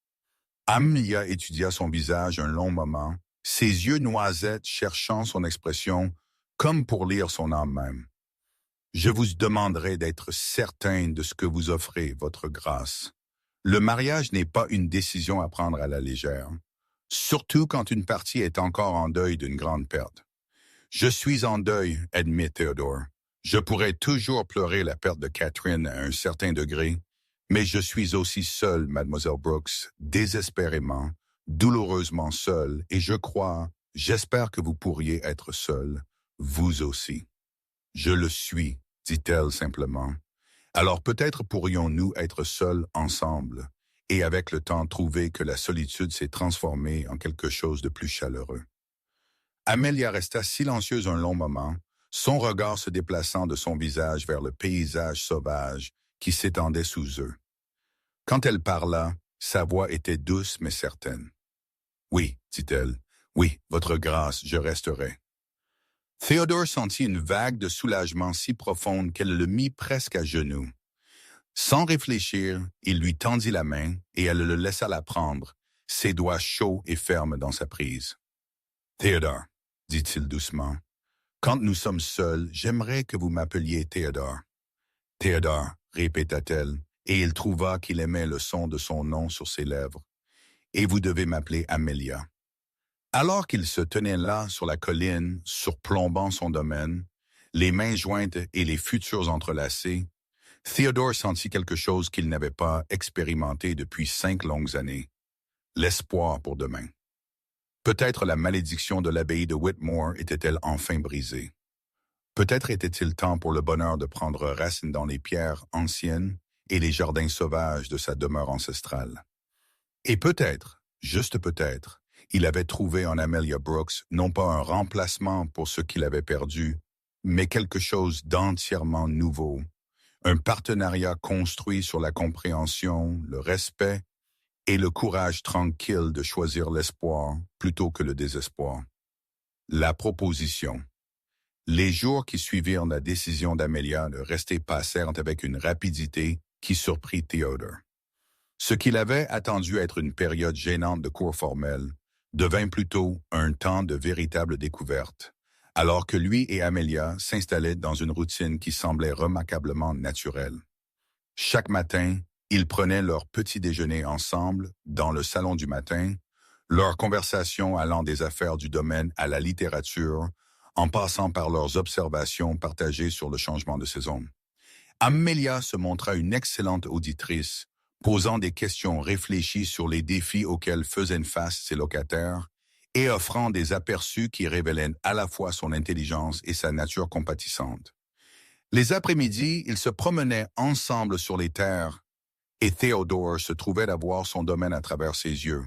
Amelia étudia son visage un long moment, ses yeux noisettes cherchant son expression, comme pour lire son âme même. « Je vous demanderai d'être certain de ce que vous offrez, votre grâce. Le mariage n'est pas une décision à prendre à la légère, surtout quand une partie est encore en deuil d'une grande perte. Je suis en deuil, admet Théodore. Je pourrais toujours pleurer la perte de Catherine à un certain degré, mais je suis aussi seul, Mademoiselle Brooks, désespérément, douloureusement seul, et j'espère que vous pourriez être seul, vous aussi. Je le suis, dit-elle simplement. Alors peut-être pourrions-nous être seuls ensemble, et avec le temps trouver que la solitude s'est transformée en quelque chose de plus chaleureux. Amelia resta silencieuse un long moment, son regard se déplaçant de son visage vers le paysage sauvage qui s'étendait sous eux. Quand elle parla, sa voix était douce mais certaine. « Oui, dit-elle, oui, votre grâce, je resterai. » Théodore sentit une vague de soulagement si profonde qu'elle le mit presque à genoux. Sans réfléchir, il lui tendit la main et elle le laissa la prendre, ses doigts chauds et fermes dans sa prise. « Théodore, dit-il doucement, quand nous sommes seuls, j'aimerais que vous m'appeliez Théodore. »« Théodore, répéta-t-elle, et il trouva qu'il aimait le son de son nom sur ses lèvres. Et vous devez m'appeler Amelia. » Alors qu'il se tenait là sur la colline, surplombant son domaine, les mains jointes et les futurs entrelacés, Théodore sentit quelque chose qu'il n'avait pas expérimenté depuis 5 longues années, l'espoir pour demain. Peut-être la malédiction de l'abbaye de Whitmore était-elle enfin brisée. Peut-être était-il temps pour le bonheur de prendre racine dans les pierres anciennes et les jardins sauvages de sa demeure ancestrale. Et peut-être, juste peut-être, il avait trouvé en Amelia Brooks non pas un remplacement pour ce qu'il avait perdu, mais quelque chose d'entièrement nouveau, un partenariat construit sur la compréhension, le respect et le courage tranquille de choisir l'espoir plutôt que le désespoir. La proposition. Les jours qui suivirent la décision d'Amelia de rester passèrent avec une rapidité qui surprit Theodore. Ce qu'il avait attendu être une période gênante de cours formels devint plutôt un temps de véritable découverte, alors que lui et Amelia s'installaient dans une routine qui semblait remarquablement naturelle. Chaque matin, ils prenaient leur petit déjeuner ensemble dans le salon du matin, leur conversation allant des affaires du domaine à la littérature, en passant par leurs observations partagées sur le changement de saison. Amelia se montra une excellente auditrice, posant des questions réfléchies sur les défis auxquels faisaient face ses locataires et offrant des aperçus qui révélaient à la fois son intelligence et sa nature compatissante. Les après-midi, ils se promenaient ensemble sur les terres et Theodore se trouvait à voir son domaine à travers ses yeux,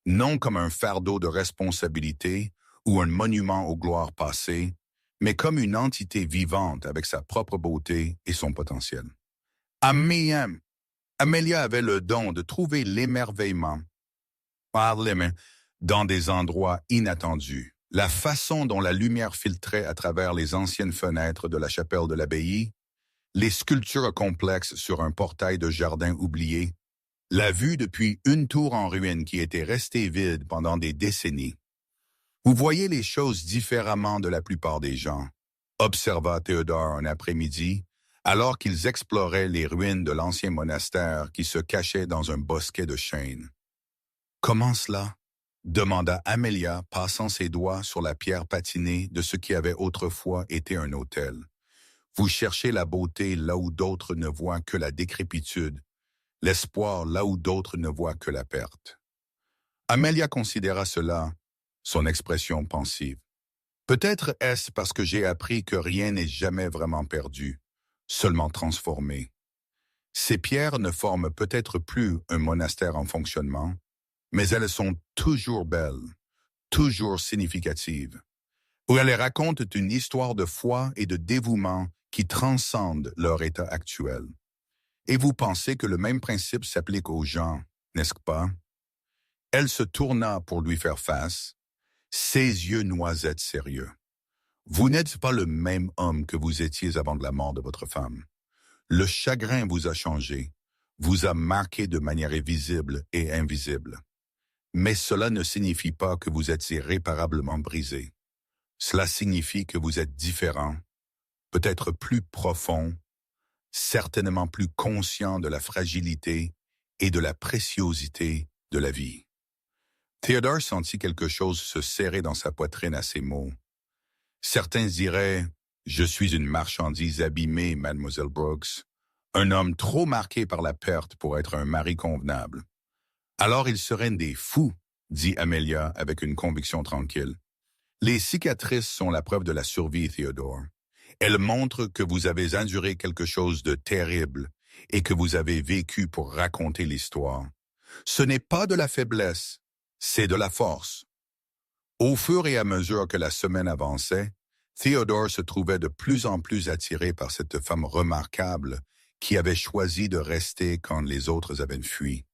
non comme un fardeau de responsabilité ou un monument aux gloires passées, mais comme une entité vivante avec sa propre beauté et son potentiel. Amelia avait le don de trouver l'émerveillement dans des endroits inattendus. La façon dont la lumière filtrait à travers les anciennes fenêtres de la chapelle de l'abbaye, les sculptures complexes sur un portail de jardin oublié, la vue depuis une tour en ruine qui était restée vide pendant des décennies. Vous voyez les choses différemment de la plupart des gens, observa Théodore un après-midi, alors qu'ils exploraient les ruines de l'ancien monastère qui se cachait dans un bosquet de chênes. « Comment cela ?» demanda Amelia, passant ses doigts sur la pierre patinée de ce qui avait autrefois été un hôtel. « Vous cherchez la beauté là où d'autres ne voient que la décrépitude, l'espoir là où d'autres ne voient que la perte. » Amelia considéra cela, son expression pensive. « Peut-être est-ce parce que j'ai appris que rien n'est jamais vraiment perdu, seulement transformé. Ces pierres ne forment peut-être plus un monastère en fonctionnement, mais elles sont toujours belles, toujours significatives, où elles racontent une histoire de foi et de dévouement qui transcende leur état actuel. Et vous pensez que le même principe s'applique aux gens, n'est-ce pas? » Elle se tourna pour lui faire face, ses yeux noisettes sérieux. « Vous n'êtes pas le même homme que vous étiez avant la mort de votre femme. Le chagrin vous a changé, vous a marqué de manière visible et invisible. Mais cela ne signifie pas que vous êtes irréparablement brisé. Cela signifie que vous êtes différent, peut-être plus profond, certainement plus conscient de la fragilité et de la préciosité de la vie. » Theodore sentit quelque chose se serrer dans sa poitrine à ces mots. Certains diraient « Je suis une marchandise abîmée, Mademoiselle Brooks, un homme trop marqué par la perte pour être un mari convenable. » « Alors ils seraient des fous, » dit Amelia avec une conviction tranquille. « Les cicatrices sont la preuve de la survie, Theodore. Elles montrent que vous avez enduré quelque chose de terrible et que vous avez vécu pour raconter l'histoire. Ce n'est pas de la faiblesse, c'est de la force. » Au fur et à mesure que la semaine avançait, Theodore se trouvait de plus en plus attiré par cette femme remarquable qui avait choisi de rester quand les autres avaient fui.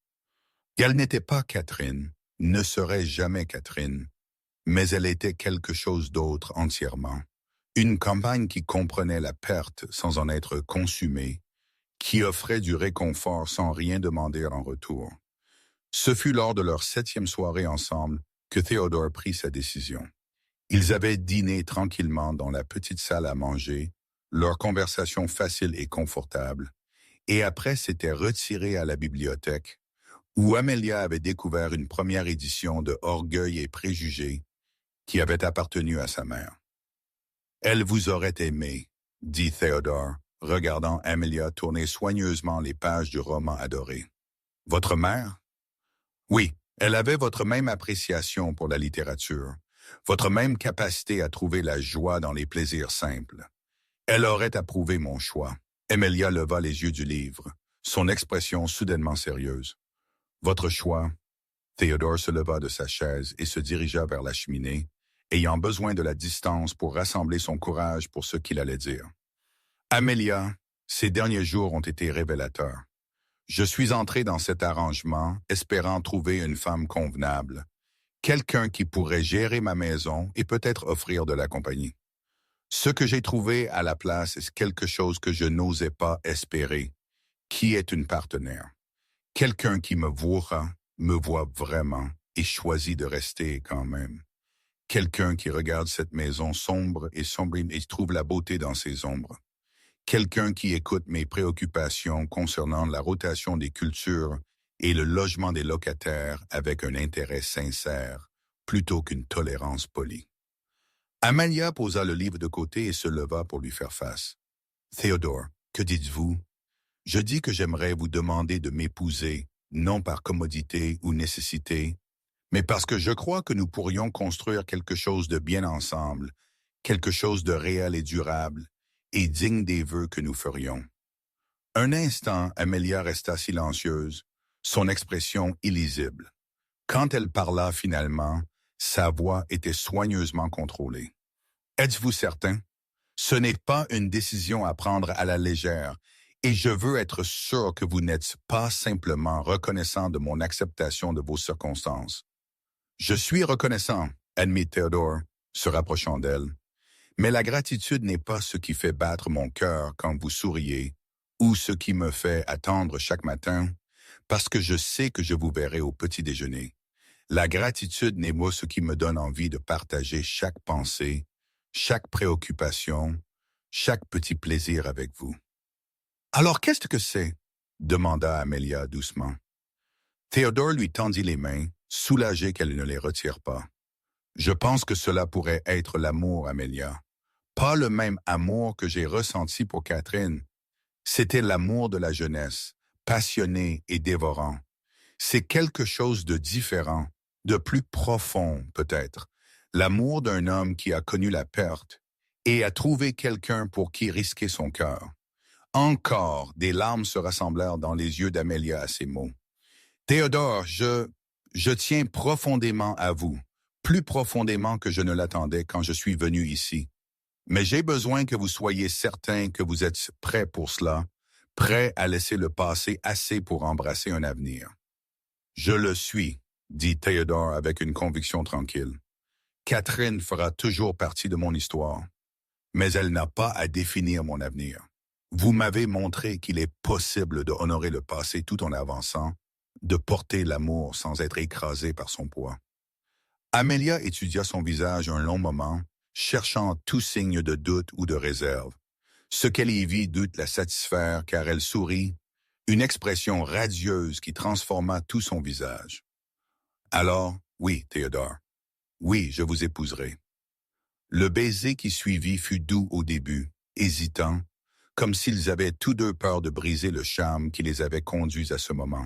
Elle n'était pas Catherine, ne serait jamais Catherine, mais elle était quelque chose d'autre entièrement. Une compagne qui comprenait la perte sans en être consumée, qui offrait du réconfort sans rien demander en retour. Ce fut lors de leur 7e soirée ensemble que Theodore prit sa décision. Ils avaient dîné tranquillement dans la petite salle à manger, leur conversation facile et confortable, et après s'étaient retirés à la bibliothèque, où Amelia avait découvert une première édition de Orgueil et Préjugés qui avait appartenu à sa mère. « Elle vous aurait aimé, » dit Theodore, regardant Amelia tourner soigneusement les pages du roman adoré. « Votre mère? » « Oui, elle avait votre même appréciation pour la littérature, votre même capacité à trouver la joie dans les plaisirs simples. Elle aurait approuvé mon choix. » Amelia leva les yeux du livre, son expression soudainement sérieuse. « Votre choix? » Theodore se leva de sa chaise et se dirigea vers la cheminée, ayant besoin de la distance pour rassembler son courage pour ce qu'il allait dire. « Amelia, ces derniers jours ont été révélateurs. Je suis entré dans cet arrangement espérant trouver une femme convenable, quelqu'un qui pourrait gérer ma maison et peut-être offrir de la compagnie. Ce que j'ai trouvé à la place est quelque chose que je n'osais pas espérer, qui est une partenaire. Quelqu'un qui me voit vraiment et choisit de rester quand même. Quelqu'un qui regarde cette maison sombre et trouve la beauté dans ses ombres. Quelqu'un qui écoute mes préoccupations concernant la rotation des cultures et le logement des locataires avec un intérêt sincère, plutôt qu'une tolérance polie. Amelia posa le livre de côté et se leva pour lui faire face. Théodore, que dites-vous? Je dis que j'aimerais vous demander de m'épouser, non par commodité ou nécessité, mais parce que je crois que nous pourrions construire quelque chose de bien ensemble, quelque chose de réel et durable, et digne des vœux que nous ferions. Un instant, Amelia resta silencieuse, son expression illisible. Quand elle parla finalement, sa voix était soigneusement contrôlée. Êtes-vous certain? Ce n'est pas une décision à prendre à la légère, et je veux être sûr que vous n'êtes pas simplement reconnaissant de mon acceptation de vos circonstances. Je suis reconnaissant, admit Théodore, se rapprochant d'elle. Mais la gratitude n'est pas ce qui fait battre mon cœur quand vous souriez, ou ce qui me fait attendre chaque matin, parce que je sais que je vous verrai au petit déjeuner. La gratitude n'est pas ce qui me donne envie de partager chaque pensée, chaque préoccupation, chaque petit plaisir avec vous. Alors qu'est-ce que c'est? Demanda Amelia doucement. Théodore lui tendit les mains, soulagé qu'elle ne les retire pas. Je pense que cela pourrait être l'amour, Amelia. Pas le même amour que j'ai ressenti pour Catherine. C'était l'amour de la jeunesse, passionné et dévorant. C'est quelque chose de différent, de plus profond peut-être. L'amour d'un homme qui a connu la perte et a trouvé quelqu'un pour qui risquer son cœur. Encore, des larmes se rassemblèrent dans les yeux d'Amelia à ces mots. Théodore, je tiens profondément à vous, plus profondément que je ne l'attendais quand je suis venu ici. Mais j'ai besoin que vous soyez certain que vous êtes prêt pour cela, prêt à laisser le passé assez pour embrasser un avenir. Je le suis, dit Théodore avec une conviction tranquille. Catherine fera toujours partie de mon histoire, mais elle n'a pas à définir mon avenir. Vous m'avez montré qu'il est possible de honorer le passé tout en avançant, de porter l'amour sans être écrasé par son poids. Amelia étudia son visage un long moment, cherchant tout signe de doute ou de réserve. Ce qu'elle y vit dut la satisfaire car elle sourit, une expression radieuse qui transforma tout son visage. Alors, oui, Théodore, oui, je vous épouserai. Le baiser qui suivit fut doux au début, hésitant, comme s'ils avaient tous deux peur de briser le charme qui les avait conduits à ce moment.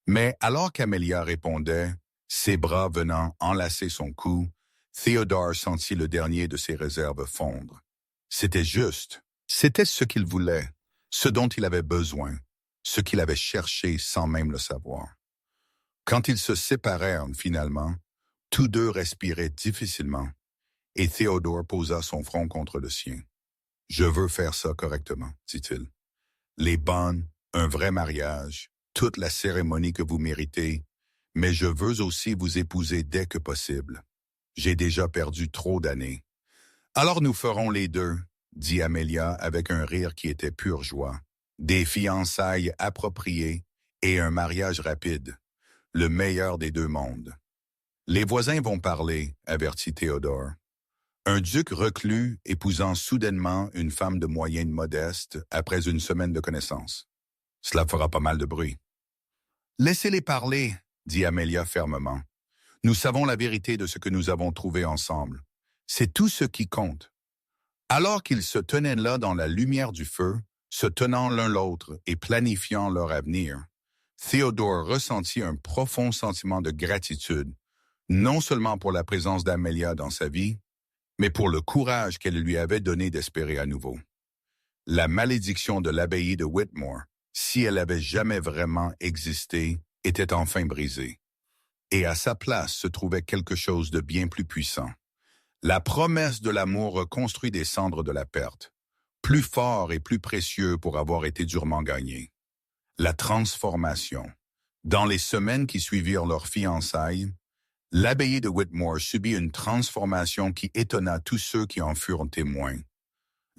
Mais alors qu'Amelia répondait, ses bras venant enlacer son cou, Théodore sentit le dernier de ses réserves fondre. C'était juste, c'était ce qu'il voulait, ce dont il avait besoin, ce qu'il avait cherché sans même le savoir. Quand ils se séparèrent finalement, tous deux respiraient difficilement, et Théodore posa son front contre le sien. « Je veux faire ça correctement, dit-il. Les bonnes, un vrai mariage, toute la cérémonie que vous méritez, mais je veux aussi vous épouser dès que possible. J'ai déjà perdu trop d'années. Alors nous ferons les deux, dit Amelia avec un rire qui était pure joie. Des fiançailles appropriées et un mariage rapide, le meilleur des deux mondes. Les voisins vont parler, avertit Théodore. Un duc reclus épousant soudainement une femme de moyenne modeste après une semaine de connaissances. Cela fera pas mal de bruit. Laissez-les parler, dit Amelia fermement. Nous savons la vérité de ce que nous avons trouvé ensemble. C'est tout ce qui compte. Alors qu'ils se tenaient là dans la lumière du feu, se tenant l'un l'autre et planifiant leur avenir, Théodore ressentit un profond sentiment de gratitude, non seulement pour la présence d'Amelia dans sa vie, mais pour le courage qu'elle lui avait donné d'espérer à nouveau. La malédiction de l'abbaye de Whitmore, si elle avait jamais vraiment existé, était enfin brisée. Et à sa place se trouvait quelque chose de bien plus puissant. La promesse de l'amour reconstruit des cendres de la perte, plus fort et plus précieux pour avoir été durement gagné. La transformation. Dans les semaines qui suivirent leur fiançailles, l'abbaye de Whitmore subit une transformation qui étonna tous ceux qui en furent témoins.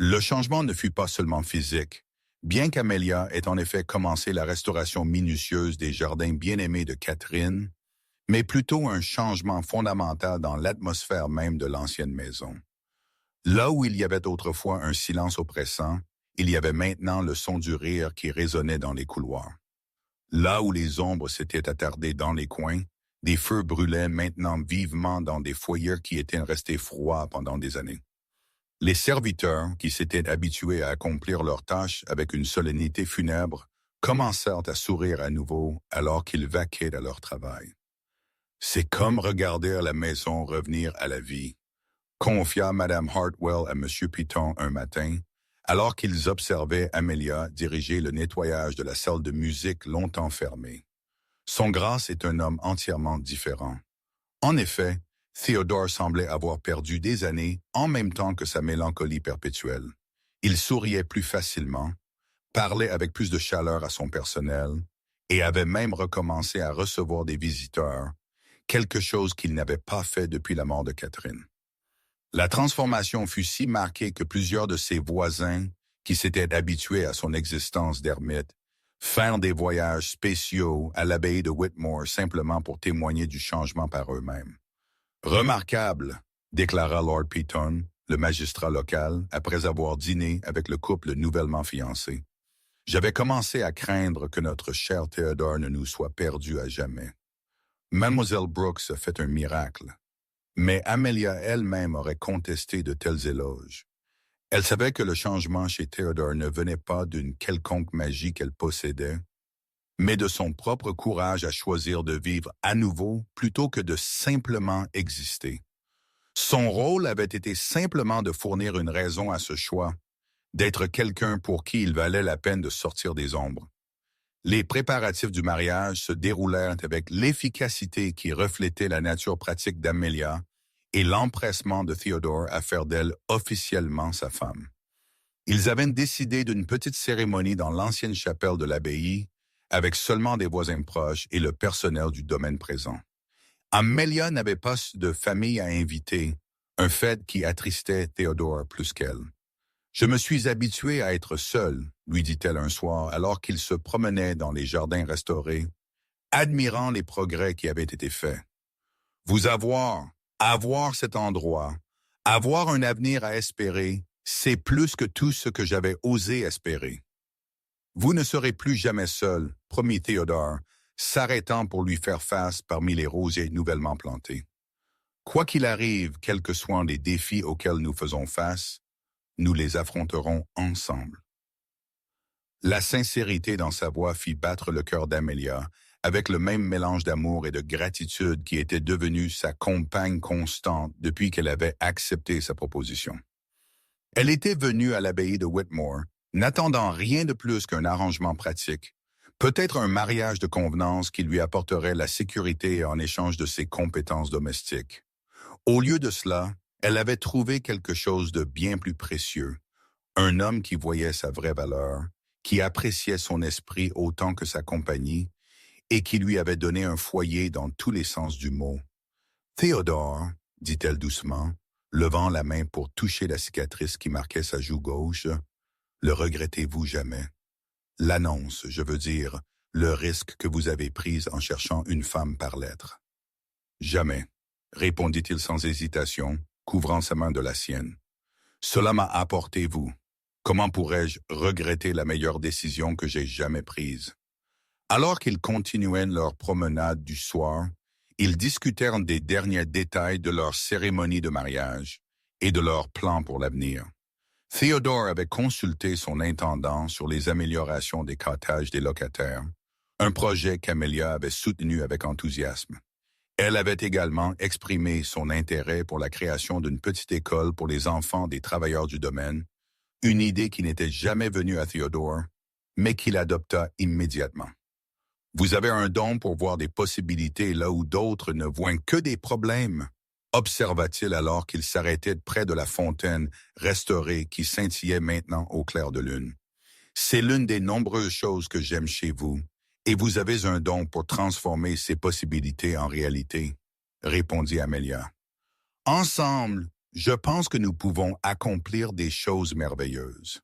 Le changement ne fut pas seulement physique. Bien qu'Amelia ait en effet commencé la restauration minutieuse des jardins bien-aimés de Catherine, mais plutôt un changement fondamental dans l'atmosphère même de l'ancienne maison. Là où il y avait autrefois un silence oppressant, il y avait maintenant le son du rire qui résonnait dans les couloirs. Là où les ombres s'étaient attardées dans les coins, des feux brûlaient maintenant vivement dans des foyers qui étaient restés froids pendant des années. Les serviteurs, qui s'étaient habitués à accomplir leurs tâches avec une solennité funèbre, commencèrent à sourire à nouveau alors qu'ils vaquaient à leur travail. C'est comme regarder la maison revenir à la vie, confia Madame Hartwell à M. Piton un matin, alors qu'ils observaient Amelia diriger le nettoyage de la salle de musique longtemps fermée. Son Grâce est un homme entièrement différent. En effet, Théodore semblait avoir perdu des années en même temps que sa mélancolie perpétuelle. Il souriait plus facilement, parlait avec plus de chaleur à son personnel et avait même recommencé à recevoir des visiteurs, quelque chose qu'il n'avait pas fait depuis la mort de Catherine. La transformation fut si marquée que plusieurs de ses voisins, qui s'étaient habitués à son existence d'ermite, firent des voyages spéciaux à l'abbaye de Whitmore simplement pour témoigner du changement par eux-mêmes. Remarquable, déclara Lord Piton, le magistrat local, après avoir dîné avec le couple nouvellement fiancé. J'avais commencé à craindre que notre cher Théodore ne nous soit perdu à jamais. Mademoiselle Brooks a fait un miracle, mais Amelia elle-même aurait contesté de tels éloges. Elle savait que le changement chez Théodore ne venait pas d'une quelconque magie qu'elle possédait, mais de son propre courage à choisir de vivre à nouveau plutôt que de simplement exister. Son rôle avait été simplement de fournir une raison à ce choix, d'être quelqu'un pour qui il valait la peine de sortir des ombres. Les préparatifs du mariage se déroulèrent avec l'efficacité qui reflétait la nature pratique d'Amelia et l'empressement de Théodore à faire d'elle officiellement sa femme. Ils avaient décidé d'une petite cérémonie dans l'ancienne chapelle de l'abbaye, avec seulement des voisins proches et le personnel du domaine présent. Amelia n'avait pas de famille à inviter, un fait qui attristait Théodore plus qu'elle. « Je me suis habitué à être seule, » lui dit-elle un soir alors qu'il se promenait dans les jardins restaurés, admirant les progrès qui avaient été faits. « Vous avoir cet endroit, avoir un avenir à espérer, c'est plus que tout ce que j'avais osé espérer. » « Vous ne serez plus jamais seul, » promit Théodore, s'arrêtant pour lui faire face parmi les rosiers nouvellement plantés. « Quoi qu'il arrive, quels que soient les défis auxquels nous faisons face, nous les affronterons ensemble. » La sincérité dans sa voix fit battre le cœur d'Amelia, avec le même mélange d'amour et de gratitude qui était devenu sa compagne constante depuis qu'elle avait accepté sa proposition. Elle était venue à l'abbaye de Whitmore, n'attendant rien de plus qu'un arrangement pratique, peut-être un mariage de convenance qui lui apporterait la sécurité en échange de ses compétences domestiques. Au lieu de cela, elle avait trouvé quelque chose de bien plus précieux, un homme qui voyait sa vraie valeur, qui appréciait son esprit autant que sa compagnie, et qui lui avait donné un foyer dans tous les sens du mot. « Théodore, » dit-elle doucement, levant la main pour toucher la cicatrice qui marquait sa joue gauche, « le regrettez-vous jamais? L'annonce, je veux dire, le risque que vous avez pris en cherchant une femme par lettre. »« Jamais, » répondit-il sans hésitation, couvrant sa main de la sienne. « Cela m'a apporté vous. Comment pourrais-je regretter la meilleure décision que j'ai jamais prise? » Alors qu'ils continuaient leur promenade du soir, ils discutèrent des derniers détails de leur cérémonie de mariage et de leurs plans pour l'avenir. Théodore avait consulté son intendant sur les améliorations des cottages des locataires, un projet qu'Amelia avait soutenu avec enthousiasme. Elle avait également exprimé son intérêt pour la création d'une petite école pour les enfants des travailleurs du domaine, une idée qui n'était jamais venue à Théodore, mais qu'il adopta immédiatement. « Vous avez un don pour voir des possibilités là où d'autres ne voient que des problèmes, » observa-t-il alors qu'il s'arrêtait près de la fontaine restaurée qui scintillait maintenant au clair de lune. « C'est l'une des nombreuses choses que j'aime chez vous, et vous avez un don pour transformer ces possibilités en réalité, » répondit Amelia. « Ensemble, je pense que nous pouvons accomplir des choses merveilleuses.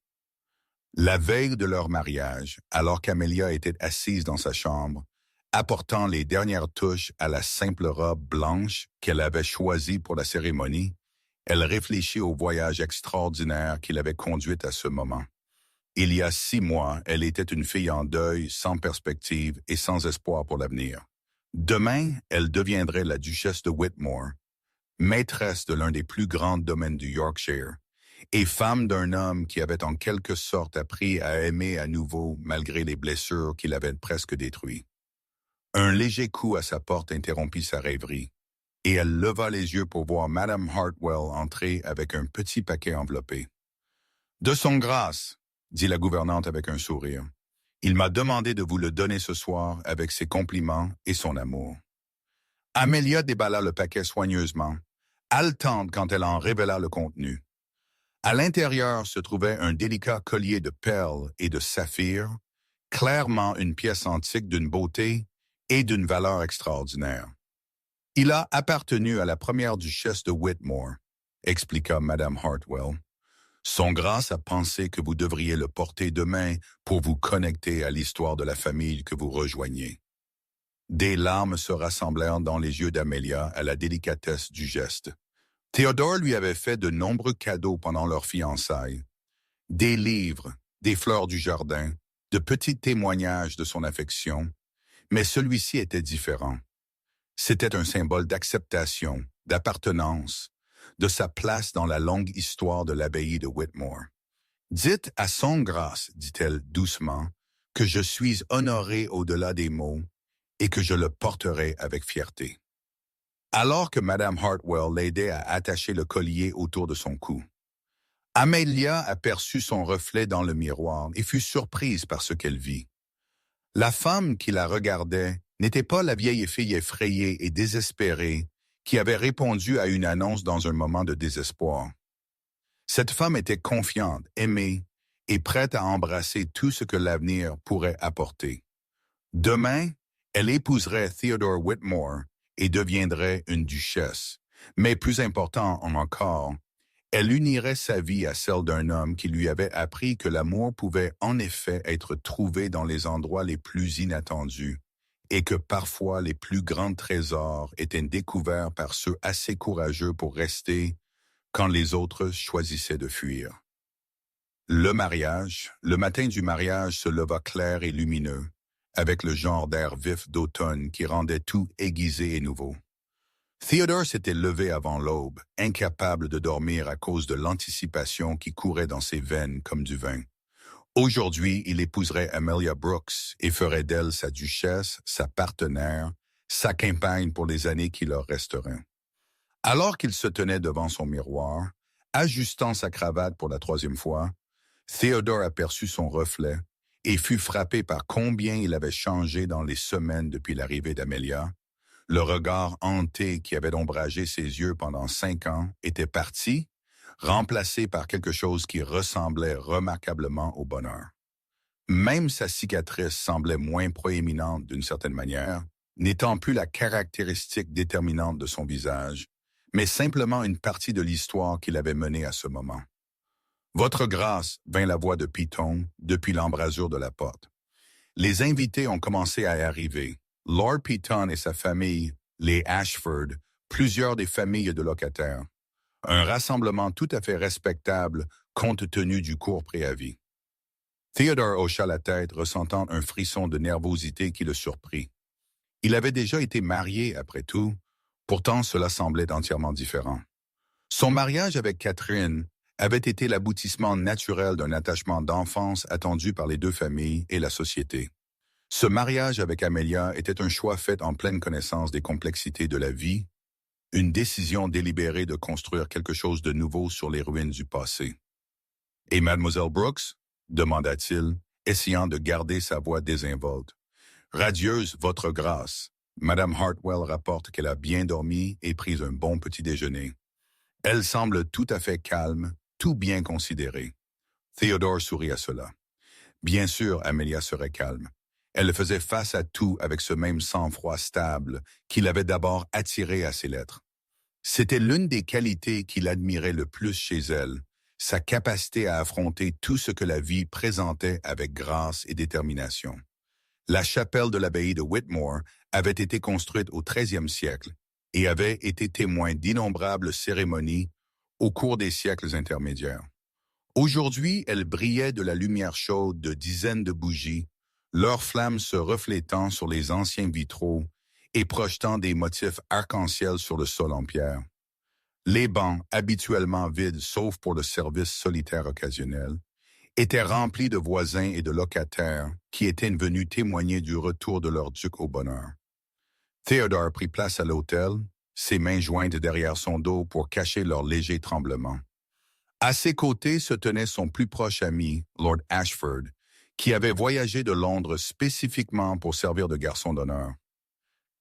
La veille de leur mariage, alors qu'Amelia était assise dans sa chambre, apportant les dernières touches à la simple robe blanche qu'elle avait choisie pour la cérémonie, elle réfléchit au voyage extraordinaire qui l'avait conduite à ce moment. Il y a 6 mois, elle était une fille en deuil, sans perspective et sans espoir pour l'avenir. Demain, elle deviendrait la duchesse de Whitmore, maîtresse de l'un des plus grands domaines du Yorkshire, et femme d'un homme qui avait en quelque sorte appris à aimer à nouveau malgré les blessures qui l'avaient presque détruit. Un léger coup à sa porte interrompit sa rêverie, et elle leva les yeux pour voir Madame Hartwell entrer avec un petit paquet enveloppé. « De son grâce, » dit la gouvernante avec un sourire. « Il m'a demandé de vous le donner ce soir avec ses compliments et son amour. » Amelia déballa le paquet soigneusement, haletante quand elle en révéla le contenu. À l'intérieur se trouvait un délicat collier de perles et de saphirs, clairement une pièce antique d'une beauté et d'une valeur extraordinaire. « Il a appartenu à la première duchesse de Whitmore, » expliqua Madame Hartwell. « Son grâce a pensé que vous devriez le porter demain pour vous connecter à l'histoire de la famille que vous rejoignez. » Des larmes se rassemblèrent dans les yeux d'Amelia à la délicatesse du geste. Théodore lui avait fait de nombreux cadeaux pendant leur fiançailles. Des livres, des fleurs du jardin, de petits témoignages de son affection, mais celui-ci était différent. C'était un symbole d'acceptation, d'appartenance, de sa place dans la longue histoire de l'abbaye de Whitmore. « Dites à son grâce, dit-elle doucement, que je suis honorée au-delà des mots et que je le porterai avec fierté. » Alors que Madame Hartwell l'aidait à attacher le collier autour de son cou, Amelia aperçut son reflet dans le miroir et fut surprise par ce qu'elle vit. La femme qui la regardait n'était pas la vieille fille effrayée et désespérée qui avait répondu à une annonce dans un moment de désespoir. Cette femme était confiante, aimée et prête à embrasser tout ce que l'avenir pourrait apporter. Demain, elle épouserait Theodore Whitmore et deviendrait une duchesse. Mais plus important encore, elle unirait sa vie à celle d'un homme qui lui avait appris que l'amour pouvait en effet être trouvé dans les endroits les plus inattendus et que parfois les plus grands trésors étaient découverts par ceux assez courageux pour rester quand les autres choisissaient de fuir. Le matin du mariage se leva clair et lumineux, avec le genre d'air vif d'automne qui rendait tout aiguisé et nouveau. Theodore s'était levé avant l'aube, incapable de dormir à cause de l'anticipation qui courait dans ses veines comme du vin. Aujourd'hui, il épouserait Amelia Brooks et ferait d'elle sa duchesse, sa partenaire, sa compagne pour les années qui leur resteraient. Alors qu'il se tenait devant son miroir, ajustant sa cravate pour la 3e fois, Theodore aperçut son reflet et fut frappé par combien il avait changé dans les semaines depuis l'arrivée d'Amelia. Le regard hanté qui avait ombragé ses yeux pendant 5 ans était parti, remplacé par quelque chose qui ressemblait remarquablement au bonheur. Même sa cicatrice semblait moins proéminente d'une certaine manière, n'étant plus la caractéristique déterminante de son visage, mais simplement une partie de l'histoire qui l'avait menée à ce moment. « Votre grâce » vint la voix de Piton depuis l'embrasure de la porte. Les invités ont commencé à arriver. Lord Piton et sa famille, les Ashford, plusieurs des familles de locataires. Un rassemblement tout à fait respectable compte tenu du court préavis. Theodore hocha la tête, ressentant un frisson de nervosité qui le surprit. Il avait déjà été marié, après tout, pourtant cela semblait entièrement différent. Son mariage avec Catherine avait été l'aboutissement naturel d'un attachement d'enfance attendu par les 2 familles et la société. Ce mariage avec Amelia était un choix fait en pleine connaissance des complexités de la vie, une décision délibérée de construire quelque chose de nouveau sur les ruines du passé. « Et Mademoiselle Brooks ?» demanda-t-il, essayant de garder sa voix désinvolte. « Radieuse votre grâce. Madame Hartwell rapporte qu'elle a bien dormi et pris un bon petit déjeuner. Elle semble tout à fait calme, tout bien considéré. » Theodore sourit à cela. Bien sûr, Amelia serait calme. Elle faisait face à tout avec ce même sang-froid stable qui l'avait d'abord attiré à ses lettres. C'était l'une des qualités qu'il admirait le plus chez elle, sa capacité à affronter tout ce que la vie présentait avec grâce et détermination. La chapelle de l'abbaye de Whitmore avait été construite au 13e siècle et avait été témoin d'innombrables cérémonies au cours des siècles intermédiaires. Aujourd'hui, elle brillait de la lumière chaude de dizaines de bougies, leurs flammes se reflétant sur les anciens vitraux et projetant des motifs arc-en-ciel sur le sol en pierre. Les bancs, habituellement vides sauf pour le service solitaire occasionnel, étaient remplis de voisins et de locataires qui étaient venus témoigner du retour de leur duc au bonheur. Theodore prit place à l'autel, ses mains jointes derrière son dos pour cacher leur léger tremblement. À ses côtés se tenait son plus proche ami, Lord Ashford, qui avait voyagé de Londres spécifiquement pour servir de garçon d'honneur.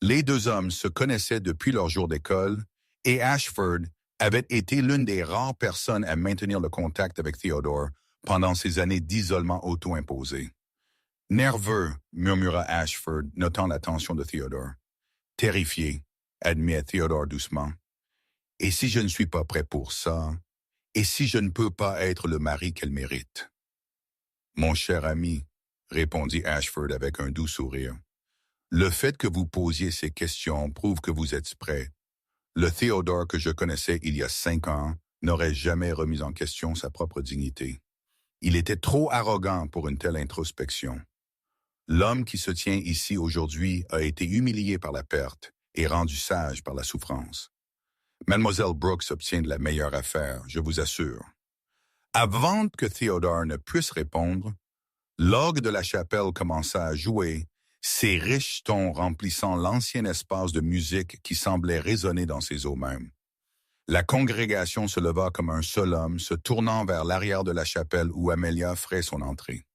Les deux hommes se connaissaient depuis leur jour d'école et Ashford avait été l'une des rares personnes à maintenir le contact avec Theodore pendant ces années d'isolement auto-imposé. « Nerveux », murmura Ashford, notant l'attention de Theodore. « Terrifié », admet Theodore doucement. « Et si je ne suis pas prêt pour ça? Et si je ne peux pas être le mari qu'elle mérite? » « Mon cher ami, » répondit Ashford avec un doux sourire, « le fait que vous posiez ces questions prouve que vous êtes prêt. Le Theodore que je connaissais il y a 5 ans n'aurait jamais remis en question sa propre dignité. Il était trop arrogant pour une telle introspection. L'homme qui se tient ici aujourd'hui a été humilié par la perte et rendu sage par la souffrance. Mademoiselle Brooks obtient de la meilleure affaire, je vous assure. » Avant que Theodore ne puisse répondre, l'orgue de la chapelle commença à jouer, ses riches tons remplissant l'ancien espace de musique qui semblait résonner dans ses os mêmes. La congrégation se leva comme un seul homme, se tournant vers l'arrière de la chapelle où Amelia ferait son entrée.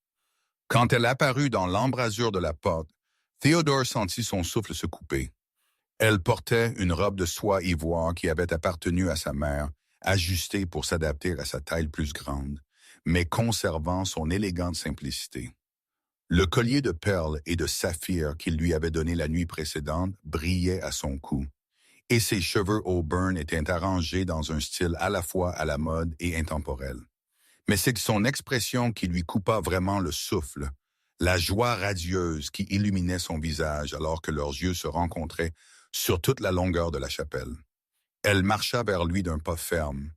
Quand elle apparut dans l'embrasure de la porte, Theodore sentit son souffle se couper. Elle portait une robe de soie ivoire qui avait appartenu à sa mère, ajustée pour s'adapter à sa taille plus grande, mais conservant son élégante simplicité. Le collier de perles et de saphirs qu'il lui avait donné la nuit précédente brillait à son cou, et ses cheveux auburn étaient arrangés dans un style à la fois à la mode et intemporel. Mais c'est son expression qui lui coupa vraiment le souffle, la joie radieuse qui illuminait son visage alors que leurs yeux se rencontraient sur toute la longueur de la chapelle. Elle marcha vers lui d'un pas ferme,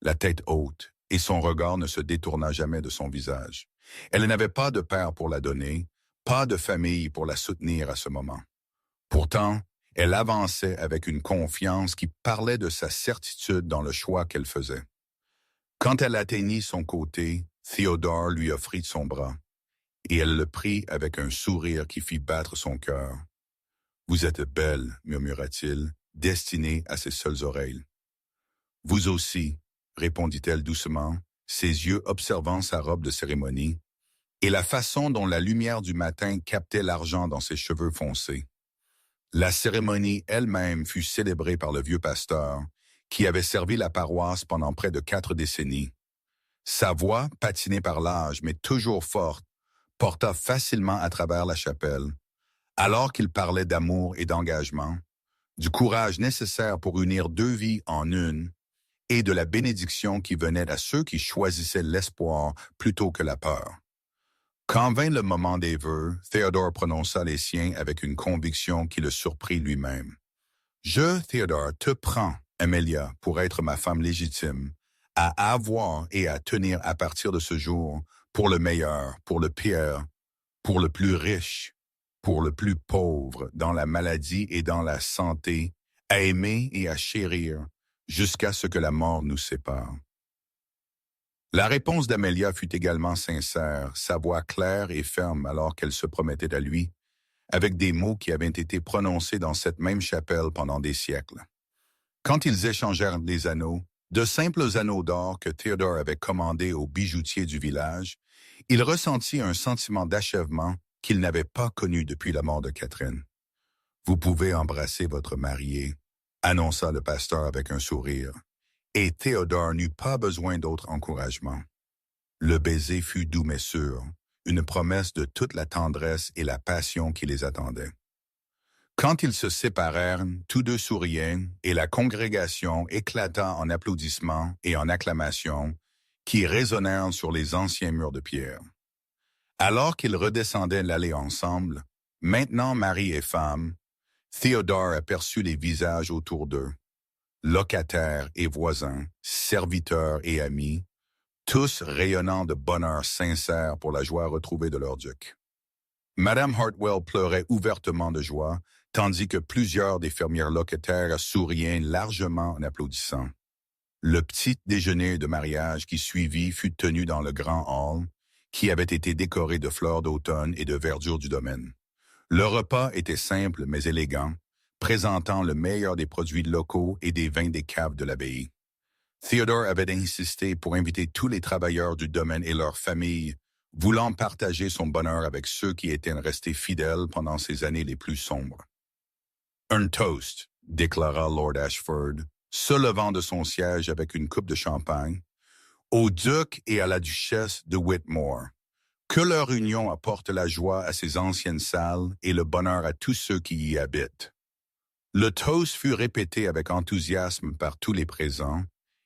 la tête haute, et son regard ne se détourna jamais de son visage. Elle n'avait pas de père pour la donner, pas de famille pour la soutenir à ce moment. Pourtant, elle avançait avec une confiance qui parlait de sa certitude dans le choix qu'elle faisait. Quand elle atteignit son côté, Theodore lui offrit son bras, et elle le prit avec un sourire qui fit battre son cœur. « Vous êtes belle, » murmura-t-il, destinée à ses seules oreilles. « Vous aussi, » répondit-elle doucement, ses yeux observant sa robe de cérémonie, et la façon dont la lumière du matin captait l'argent dans ses cheveux foncés. La cérémonie elle-même fut célébrée par le vieux pasteur, qui avait servi la paroisse pendant près de 4 décennies. Sa voix, patinée par l'âge, mais toujours forte, porta facilement à travers la chapelle, alors qu'il parlait d'amour et d'engagement, du courage nécessaire pour unir 2 vies en une, et de la bénédiction qui venait à ceux qui choisissaient l'espoir plutôt que la peur. Quand vint le moment des vœux, Theodore prononça les siens avec une conviction qui le surprit lui-même. « Je, Theodore, te prends, Amelia, pour être ma femme légitime, à avoir et à tenir à partir de ce jour, pour le meilleur, pour le pire, pour le plus riche, pour le plus pauvre, dans la maladie et dans la santé, à aimer et à chérir, jusqu'à ce que la mort nous sépare. » La réponse d'Amelia fut également sincère, sa voix claire et ferme alors qu'elle se promettait à lui, avec des mots qui avaient été prononcés dans cette même chapelle pendant des siècles. Quand ils échangèrent les anneaux, de simples anneaux d'or que Theodore avait commandés au bijoutier du village, il ressentit un sentiment d'achèvement qu'il n'avait pas connu depuis la mort de Catherine. « Vous pouvez embrasser votre mariée », annonça le pasteur avec un sourire, et Theodore n'eut pas besoin d'autre encouragement. Le baiser fut doux mais sûr, une promesse de toute la tendresse et la passion qui les attendait. Quand ils se séparèrent, tous deux souriaient, et la congrégation éclata en applaudissements et en acclamations qui résonnèrent sur les anciens murs de pierre. Alors qu'ils redescendaient l'allée ensemble, maintenant mari et femme, Theodore aperçut les visages autour d'eux, locataires et voisins, serviteurs et amis, tous rayonnant de bonheur sincère pour la joie retrouvée de leur duc. Madame Hartwell pleurait ouvertement de joie, tandis que plusieurs des fermières locataires souriaient largement en applaudissant. Le petit déjeuner de mariage qui suivit fut tenu dans le grand hall, qui avait été décoré de fleurs d'automne et de verdure du domaine. Le repas était simple mais élégant, présentant le meilleur des produits locaux et des vins des caves de l'abbaye. Theodore avait insisté pour inviter tous les travailleurs du domaine et leurs familles, voulant partager son bonheur avec ceux qui étaient restés fidèles pendant ces années les plus sombres. « Un toast », déclara Lord Ashford, se levant de son siège avec une coupe de champagne, « au duc et à la duchesse de Whitmore. Que leur union apporte la joie à ces anciennes salles et le bonheur à tous ceux qui y habitent. » Le toast fut répété avec enthousiasme par tous les présents,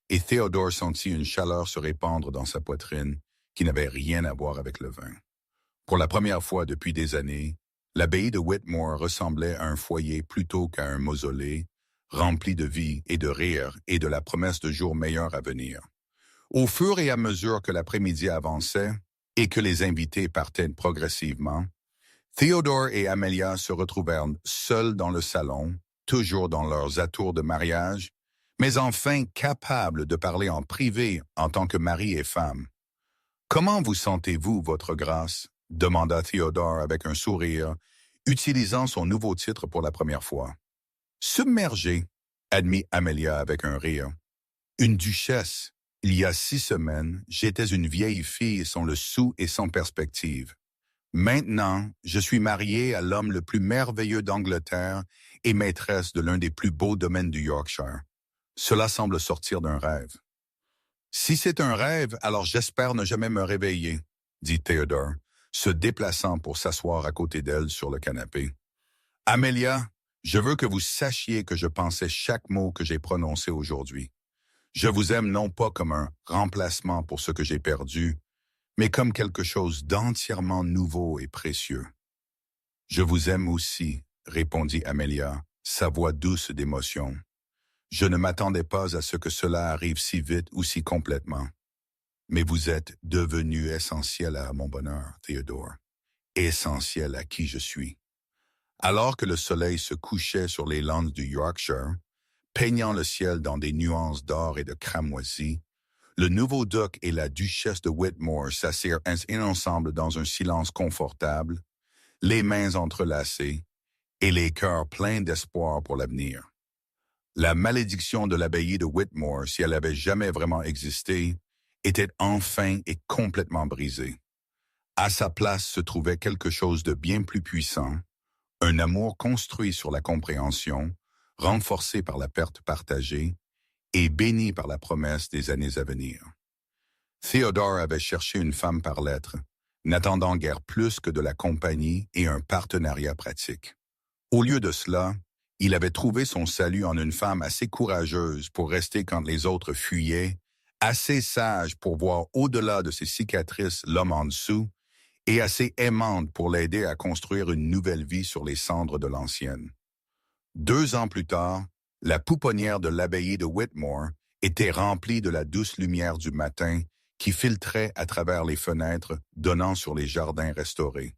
et Theodore sentit une chaleur se répandre dans sa poitrine qui n'avait rien à voir avec le vin. Pour la première fois depuis des années, l'abbaye de Whitmore ressemblait à un foyer plutôt qu'à un mausolée, rempli de vie et de rire et de la promesse de jours meilleurs à venir. Au fur et à mesure que l'après-midi avançait et que les invités partaient progressivement, Theodore et Amelia se retrouvèrent seuls dans le salon, toujours dans leurs atours de mariage, mais enfin capables de parler en privé en tant que mari et femme. « Comment vous sentez-vous, votre grâce ?» demanda Theodore avec un sourire, utilisant son nouveau titre pour la première fois. « Submergé », admit Amelia avec un rire. « Une duchesse. Il y a 6 semaines, j'étais une vieille fille sans le sou et sans perspective. Maintenant, je suis mariée à l'homme le plus merveilleux d'Angleterre et maîtresse de l'un des plus beaux domaines du Yorkshire. Cela semble sortir d'un rêve. »« Si c'est un rêve, alors j'espère ne jamais me réveiller, » dit Theodore, se déplaçant pour s'asseoir à côté d'elle sur le canapé. « Amelia, je veux que vous sachiez que je pensais chaque mot que j'ai prononcé aujourd'hui. Je vous aime non pas comme un remplacement pour ce que j'ai perdu, mais comme quelque chose d'entièrement nouveau et précieux. »« Je vous aime aussi, » répondit Amelia, sa voix douce d'émotion. « Je ne m'attendais pas à ce que cela arrive si vite ou si complètement. Mais vous êtes devenu essentiel à mon bonheur, Theodore, essentiel à qui je suis. » Alors que le soleil se couchait sur les landes du Yorkshire, peignant le ciel dans des nuances d'or et de cramoisi, le nouveau duc et la duchesse de Whitmore s'assirent ensemble dans un silence confortable, les mains entrelacées et les cœurs pleins d'espoir pour l'avenir. La malédiction de l'abbaye de Whitmore, si elle avait jamais vraiment existé, était enfin et complètement brisée. À sa place se trouvait quelque chose de bien plus puissant, un amour construit sur la compréhension, renforcé par la perte partagée et béni par la promesse des années à venir. Theodore avait cherché une femme par lettre, n'attendant guère plus que de la compagnie et un partenariat pratique. Au lieu de cela, il avait trouvé son salut en une femme assez courageuse pour rester quand les autres fuyaient, assez sage pour voir au-delà de ses cicatrices l'homme en dessous, et assez aimante pour l'aider à construire une nouvelle vie sur les cendres de l'ancienne. 2 ans plus tard, la pouponnière de l'abbaye de Whitmore était remplie de la douce lumière du matin qui filtrait à travers les fenêtres donnant sur les jardins restaurés.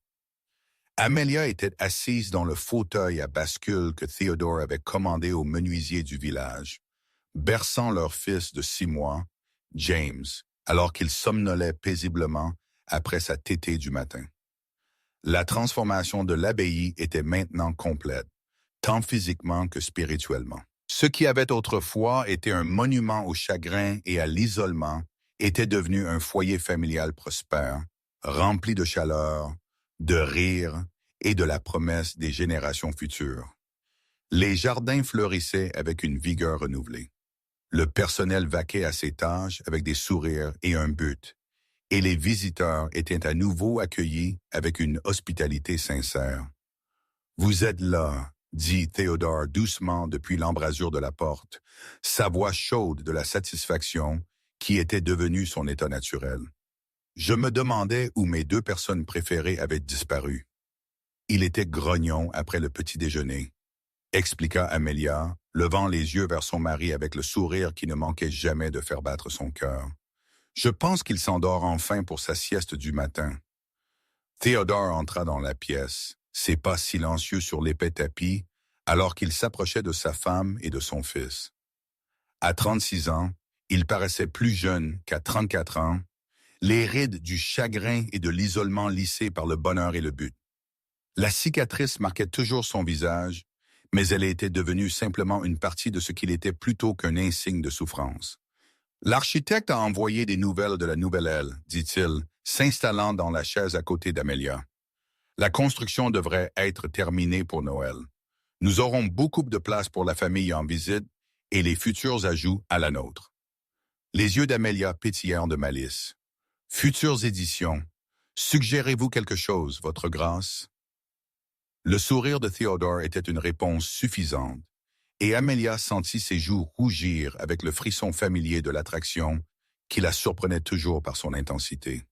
Amelia était assise dans le fauteuil à bascule que Theodore avait commandé au menuisier du village, berçant leur fils de 6 mois, James, alors qu'il somnolait paisiblement après sa tétée du matin. La transformation de l'abbaye était maintenant complète, tant physiquement que spirituellement. Ce qui avait autrefois été un monument au chagrin et à l'isolement était devenu un foyer familial prospère, rempli de chaleur, de rire et de la promesse des générations futures. Les jardins fleurissaient avec une vigueur renouvelée. Le personnel vaquait à ses tâches avec des sourires et un but, et les visiteurs étaient à nouveau accueillis avec une hospitalité sincère. « Vous êtes là, dit Theodore doucement depuis l'embrasure de la porte, sa voix chaude de la satisfaction qui était devenue son état naturel. Je me demandais où mes deux personnes préférées avaient disparu. Il était grognon après le petit déjeuner, expliqua Amelia, levant les yeux vers son mari avec le sourire qui ne manquait jamais de faire battre son cœur. Je pense qu'il s'endort enfin pour sa sieste du matin. Theodore entra dans la pièce, ses pas silencieux sur l'épais tapis, alors qu'il s'approchait de sa femme et de son fils. À 36 ans, il paraissait plus jeune qu'à 34 ans, les rides du chagrin et de l'isolement lissés par le bonheur et le but. La cicatrice marquait toujours son visage, mais elle était devenue simplement une partie de ce qu'il était plutôt qu'un insigne de souffrance. L'architecte a envoyé des nouvelles de la nouvelle aile, dit-il, s'installant dans la chaise à côté d'Amelia. La construction devrait être terminée pour Noël. Nous aurons beaucoup de place pour la famille en visite et les futurs ajouts à la nôtre. Les yeux d'Amelia pétillèrent de malice. Futures éditions. Suggérez-vous quelque chose, votre grâce? Le sourire de Theodore était une réponse suffisante, et Amelia sentit ses joues rougir avec le frisson familier de l'attraction qui la surprenait toujours par son intensité.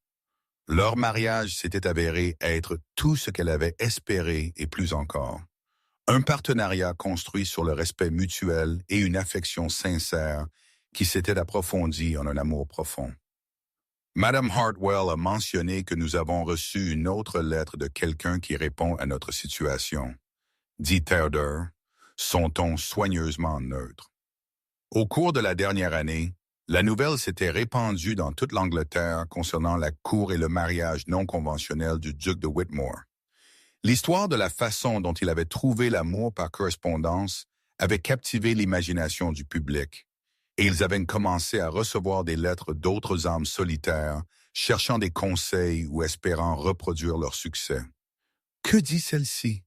Leur mariage s'était avéré être tout ce qu'elle avait espéré et plus encore. Un partenariat construit sur le respect mutuel et une affection sincère qui s'était approfondie en un amour profond. Madame Hartwell a mentionné que nous avons reçu une autre lettre de quelqu'un qui répond à notre situation, dit Theodore, son ton soigneusement neutre. Au cours de la dernière année, la nouvelle s'était répandue dans toute l'Angleterre concernant la cour et le mariage non conventionnel du duc de Whitmore. L'histoire de la façon dont il avait trouvé l'amour par correspondance avait captivé l'imagination du public, et ils avaient commencé à recevoir des lettres d'autres âmes solitaires, cherchant des conseils ou espérant reproduire leur succès. « Que dit celle-ci »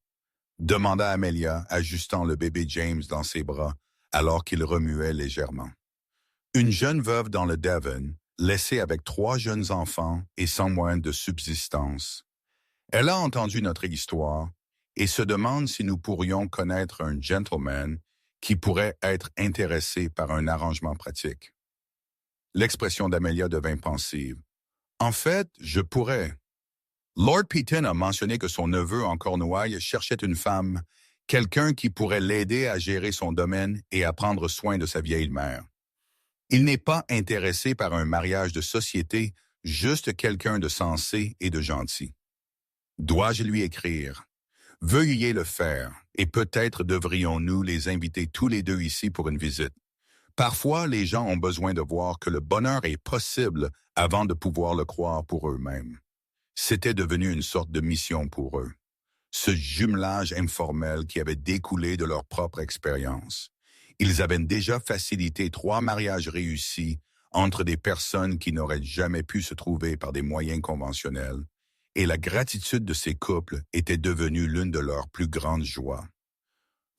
demanda Amelia, ajustant le bébé James dans ses bras, alors qu'il remuait légèrement. Une jeune veuve dans le Devon, laissée avec 3 jeunes enfants et sans moyen de subsistance. Elle a entendu notre histoire et se demande si nous pourrions connaître un gentleman qui pourrait être intéressé par un arrangement pratique. L'expression d'Amelia devint pensive. « En fait, je pourrais. » Lord Peaton a mentionné que son neveu en Cornouailles cherchait une femme, quelqu'un qui pourrait l'aider à gérer son domaine et à prendre soin de sa vieille mère. Il n'est pas intéressé par un mariage de société, juste quelqu'un de sensé et de gentil. Dois-je lui écrire? Veuillez le faire, et peut-être devrions-nous les inviter tous les deux ici pour une visite. Parfois, les gens ont besoin de voir que le bonheur est possible avant de pouvoir le croire pour eux-mêmes. C'était devenu une sorte de mission pour eux. Ce jumelage informel qui avait découlé de leur propre expérience. Ils avaient déjà facilité 3 mariages réussis entre des personnes qui n'auraient jamais pu se trouver par des moyens conventionnels, et la gratitude de ces couples était devenue l'une de leurs plus grandes joies.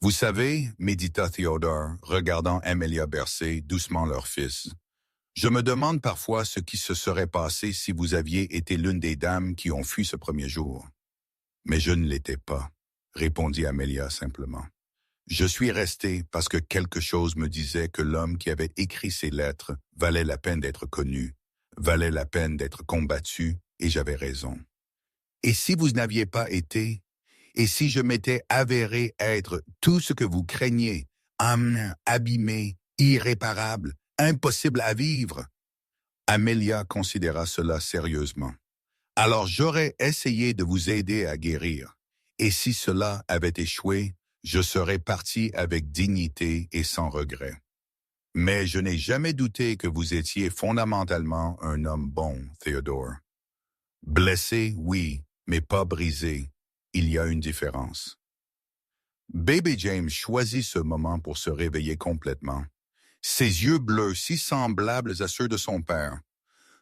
Vous savez, médita Theodore, regardant Amelia bercer doucement leur fils, je me demande parfois ce qui se serait passé si vous aviez été l'une des dames qui ont fui ce premier jour. Mais je ne l'étais pas, répondit Amelia simplement. Je suis resté parce que quelque chose me disait que l'homme qui avait écrit ces lettres valait la peine d'être connu, valait la peine d'être combattu, et j'avais raison. Et si vous n'aviez pas été, et si je m'étais avéré être tout ce que vous craignez, âme abîmée, irréparable, impossible à vivre? Amelia considéra cela sérieusement. Alors j'aurais essayé de vous aider à guérir, et si cela avait échoué, je serais parti avec dignité et sans regret. Mais je n'ai jamais douté que vous étiez fondamentalement un homme bon, Theodore. Blessé, oui, mais pas brisé. Il y a une différence. Baby James choisit ce moment pour se réveiller complètement. Ses yeux bleus si semblables à ceux de son père,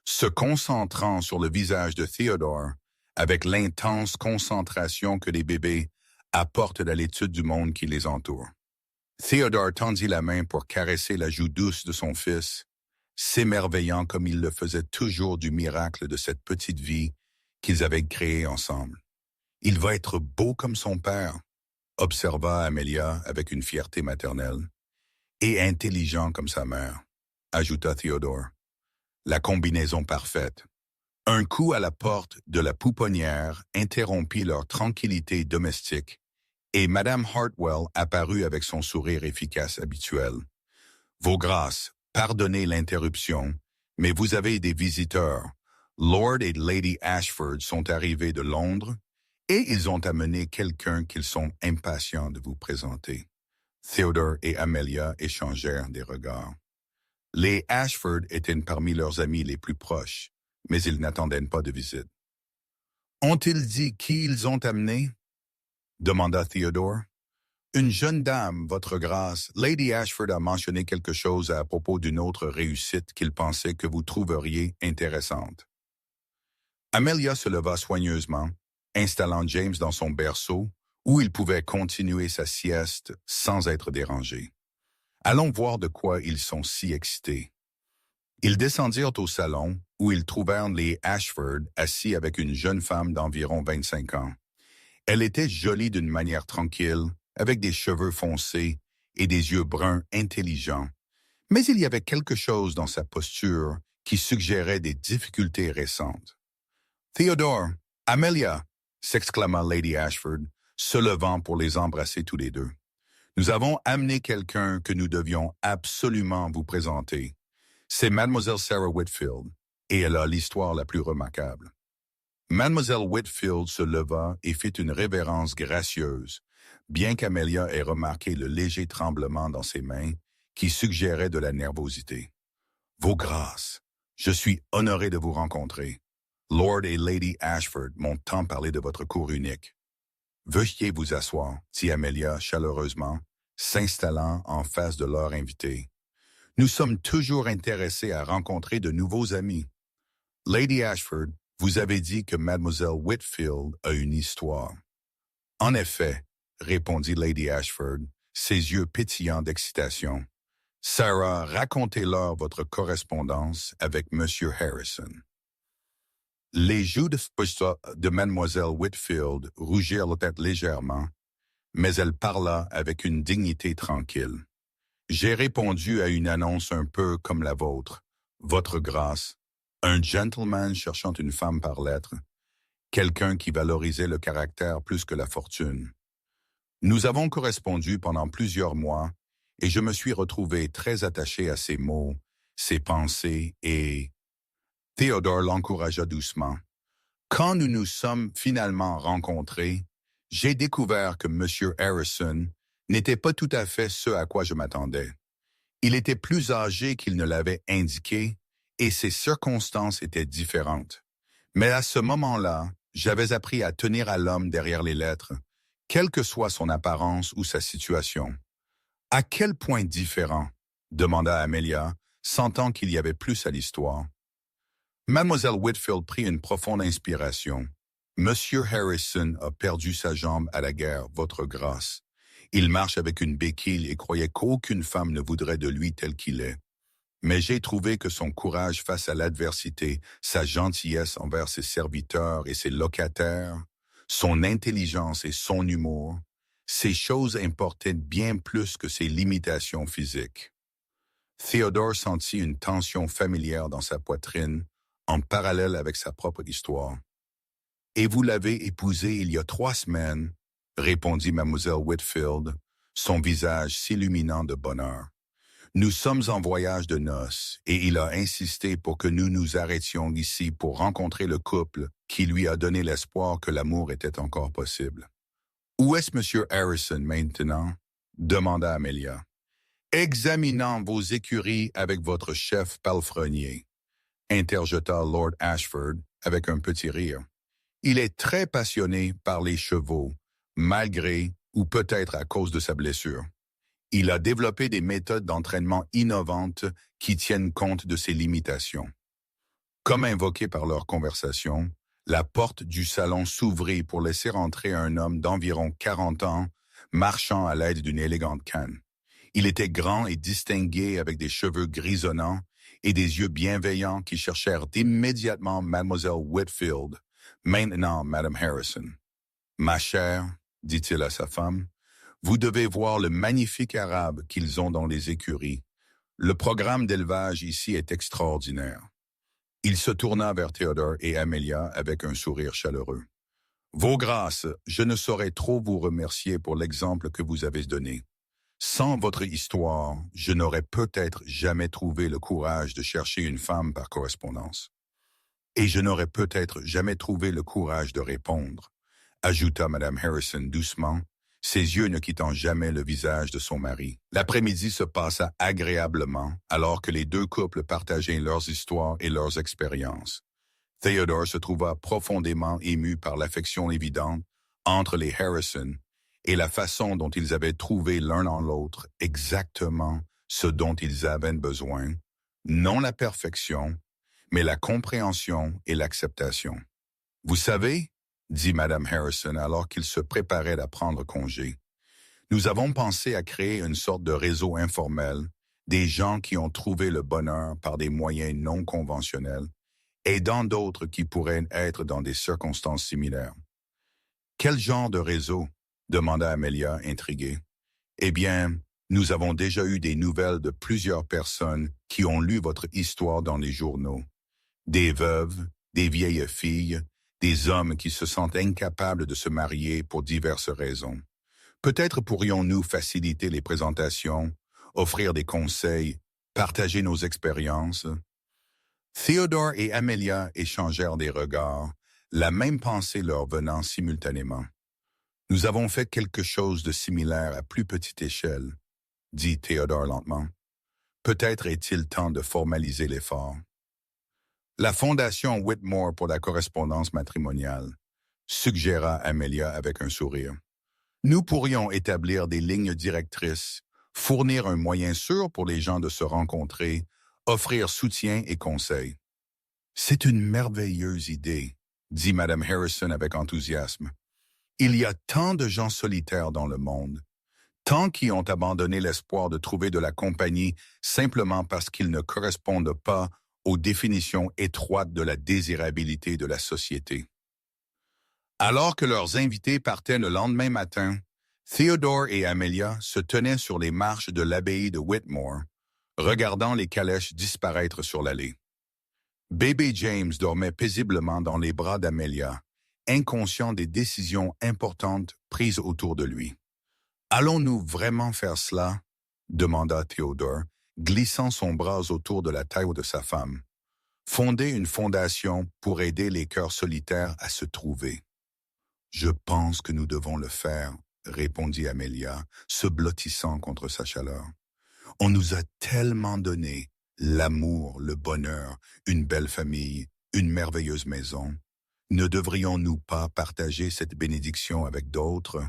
se concentrant sur le visage de Theodore avec l'intense concentration que les bébés apportent à l'étude du monde qui les entoure. Theodore tendit la main pour caresser la joue douce de son fils, s'émerveillant comme il le faisait toujours du miracle de cette petite vie qu'ils avaient créée ensemble. Il va être beau comme son père. observa Amelia avec une fierté maternelle. Et intelligent comme sa mère, ajouta Theodore. La combinaison parfaite. Un coup à la porte de la pouponnière interrompit leur tranquillité domestique, et Madame Hartwell apparut avec son sourire efficace habituel. Vos grâces, pardonnez l'interruption, mais vous avez des visiteurs. Lord et Lady Ashford sont arrivés de Londres, et ils ont amené quelqu'un qu'ils sont impatients de vous présenter. Theodore et Amelia échangèrent des regards. Les Ashford étaient parmi leurs amis les plus proches, mais ils n'attendaient pas de visite. Ont-ils dit qui ils ont amené? Demanda Theodore. Une jeune dame, votre grâce. Lady Ashford a mentionné quelque chose à propos d'une autre réussite qu'il pensait que vous trouveriez intéressante. Amelia se leva soigneusement, installant James dans son berceau, où il pouvait continuer sa sieste sans être dérangé. Allons voir de quoi ils sont si excités. Ils descendirent au salon, où ils trouvèrent les Ashford assis avec une jeune femme d'environ 25 ans. Elle était jolie d'une manière tranquille, avec des cheveux foncés et des yeux bruns intelligents, mais il y avait quelque chose dans sa posture qui suggérait des difficultés récentes. « Theodore, Amelia !» s'exclama Lady Ashford, se levant pour les embrasser tous les deux. « Nous avons amené quelqu'un que nous devions absolument vous présenter. C'est Mademoiselle Sarah Whitfield, et elle a l'histoire la plus remarquable. » Mademoiselle Whitfield se leva et fit une révérence gracieuse, bien qu'Amelia ait remarqué le léger tremblement dans ses mains qui suggérait de la nervosité. « Vos grâces, je suis honoré de vous rencontrer. Lord et Lady Ashford m'ont tant parlé de votre cour unique. Veuillez vous asseoir, dit Amelia chaleureusement, s'installant en face de leur invité. Nous sommes toujours intéressés à rencontrer de nouveaux amis. Lady Ashford, vous avez dit que Mademoiselle Whitfield a une histoire. En effet, répondit Lady Ashford, ses yeux pétillants d'excitation. Sarah, racontez-leur votre correspondance avec Monsieur Harrison. Les joues de Mademoiselle Whitfield rougirent la tête légèrement, mais elle parla avec une dignité tranquille. J'ai répondu à une annonce un peu comme la vôtre, votre grâce, un gentleman cherchant une femme par lettre, quelqu'un qui valorisait le caractère plus que la fortune. Nous avons correspondu pendant plusieurs mois et je me suis retrouvé très attaché à ses mots, ses pensées et... Theodore l'encouragea doucement. Quand nous nous sommes finalement rencontrés, j'ai découvert que M. Harrison n'était pas tout à fait ce à quoi je m'attendais. Il était plus âgé qu'il ne l'avait indiqué et ses circonstances étaient différentes. Mais à ce moment-là, j'avais appris à tenir à l'homme derrière les lettres, quelle que soit son apparence ou sa situation. « À quel point différent ?» demanda Amelia, sentant qu'il y avait plus à l'histoire. Mademoiselle Whitfield prit une profonde inspiration. « Monsieur Harrison a perdu sa jambe à la guerre, votre grâce. Il marche avec une béquille et croyait qu'aucune femme ne voudrait de lui tel qu'il est. Mais j'ai trouvé que son courage face à l'adversité, sa gentillesse envers ses serviteurs et ses locataires, son intelligence et son humour, ces choses importaient bien plus que ses limitations physiques. » Theodore sentit une tension familière dans sa poitrine, en parallèle avec sa propre histoire. « Et vous l'avez épousé il y a 3 semaines, » répondit Mademoiselle Whitfield, son visage s'illuminant de bonheur. « Nous sommes en voyage de noces, et il a insisté pour que nous nous arrêtions ici pour rencontrer le couple qui lui a donné l'espoir que l'amour était encore possible. »« Où est-ce M. Harrison maintenant? » demanda Amelia. « Examinant vos écuries avec votre chef palefrenier, » interjeta Lord Ashford avec un petit rire. « Il est très passionné par les chevaux, malgré ou peut-être à cause de sa blessure. Il a développé des méthodes d'entraînement innovantes qui tiennent compte de ses limitations. » Comme invoqué par leur conversation, la porte du salon s'ouvrit pour laisser entrer un homme d'environ 40 ans, marchant à l'aide d'une élégante canne. Il était grand et distingué avec des cheveux grisonnants et des yeux bienveillants qui cherchèrent immédiatement Mademoiselle Whitfield, maintenant Madame Harrison. « Ma chère, dit-il à sa femme, Vous devez voir le magnifique arabe qu'ils ont dans les écuries. Le programme d'élevage ici est extraordinaire. Il se tourna vers Theodore et Amelia avec un sourire chaleureux. Vos grâces, je ne saurais trop vous remercier pour l'exemple que vous avez donné. Sans votre histoire, je n'aurais peut-être jamais trouvé le courage de chercher une femme par correspondance. Et je n'aurais peut-être jamais trouvé le courage de répondre, ajouta Madame Harrison doucement, ses yeux ne quittant jamais le visage de son mari. L'après-midi se passa agréablement alors que les deux couples partageaient leurs histoires et leurs expériences. Theodore se trouva profondément ému par l'affection évidente entre les Harrison et la façon dont ils avaient trouvé l'un en l'autre exactement ce dont ils avaient besoin, non la perfection, mais la compréhension et l'acceptation. Vous savez, dit Madame Harrison alors qu'ils se préparaient à prendre congé, nous avons pensé à créer une sorte de réseau informel, des gens qui ont trouvé le bonheur par des moyens non conventionnels, aidant d'autres qui pourraient être dans des circonstances similaires. Quel genre de réseau? Demanda Amelia, intriguée. Eh bien, nous avons déjà eu des nouvelles de plusieurs personnes qui ont lu votre histoire dans les journaux. Des veuves, des vieilles filles, des hommes qui se sentent incapables de se marier pour diverses raisons. Peut-être pourrions-nous faciliter les présentations, offrir des conseils, partager nos expériences. Theodore et Amelia échangèrent des regards, la même pensée leur venant simultanément. Nous avons fait quelque chose de similaire à plus petite échelle, dit Theodore lentement. Peut-être est-il temps de formaliser l'effort. La Fondation Whitmore pour la correspondance matrimoniale, suggéra Amelia avec un sourire. Nous pourrions établir des lignes directrices, fournir un moyen sûr pour les gens de se rencontrer, offrir soutien et conseils. C'est une merveilleuse idée, dit Madame Harrison avec enthousiasme. Il y a tant de gens solitaires dans le monde, tant qui ont abandonné l'espoir de trouver de la compagnie simplement parce qu'ils ne correspondent pas aux définitions étroites de la désirabilité de la société. Alors que leurs invités partaient le lendemain matin, Theodore et Amelia se tenaient sur les marches de l'abbaye de Whitmore, regardant les calèches disparaître sur l'allée. Bébé James dormait paisiblement dans les bras d'Amelia, inconscient des décisions importantes prises autour de lui. « Allons-nous vraiment faire cela ?» demanda Theodore, glissant son bras autour de la taille de sa femme. « Fonder une fondation pour aider les cœurs solitaires à se trouver. »« Je pense que nous devons le faire, » répondit Amelia, se blottissant contre sa chaleur. « On nous a tellement donné l'amour, le bonheur, une belle famille, une merveilleuse maison. Ne devrions-nous pas partager cette bénédiction avec d'autres? »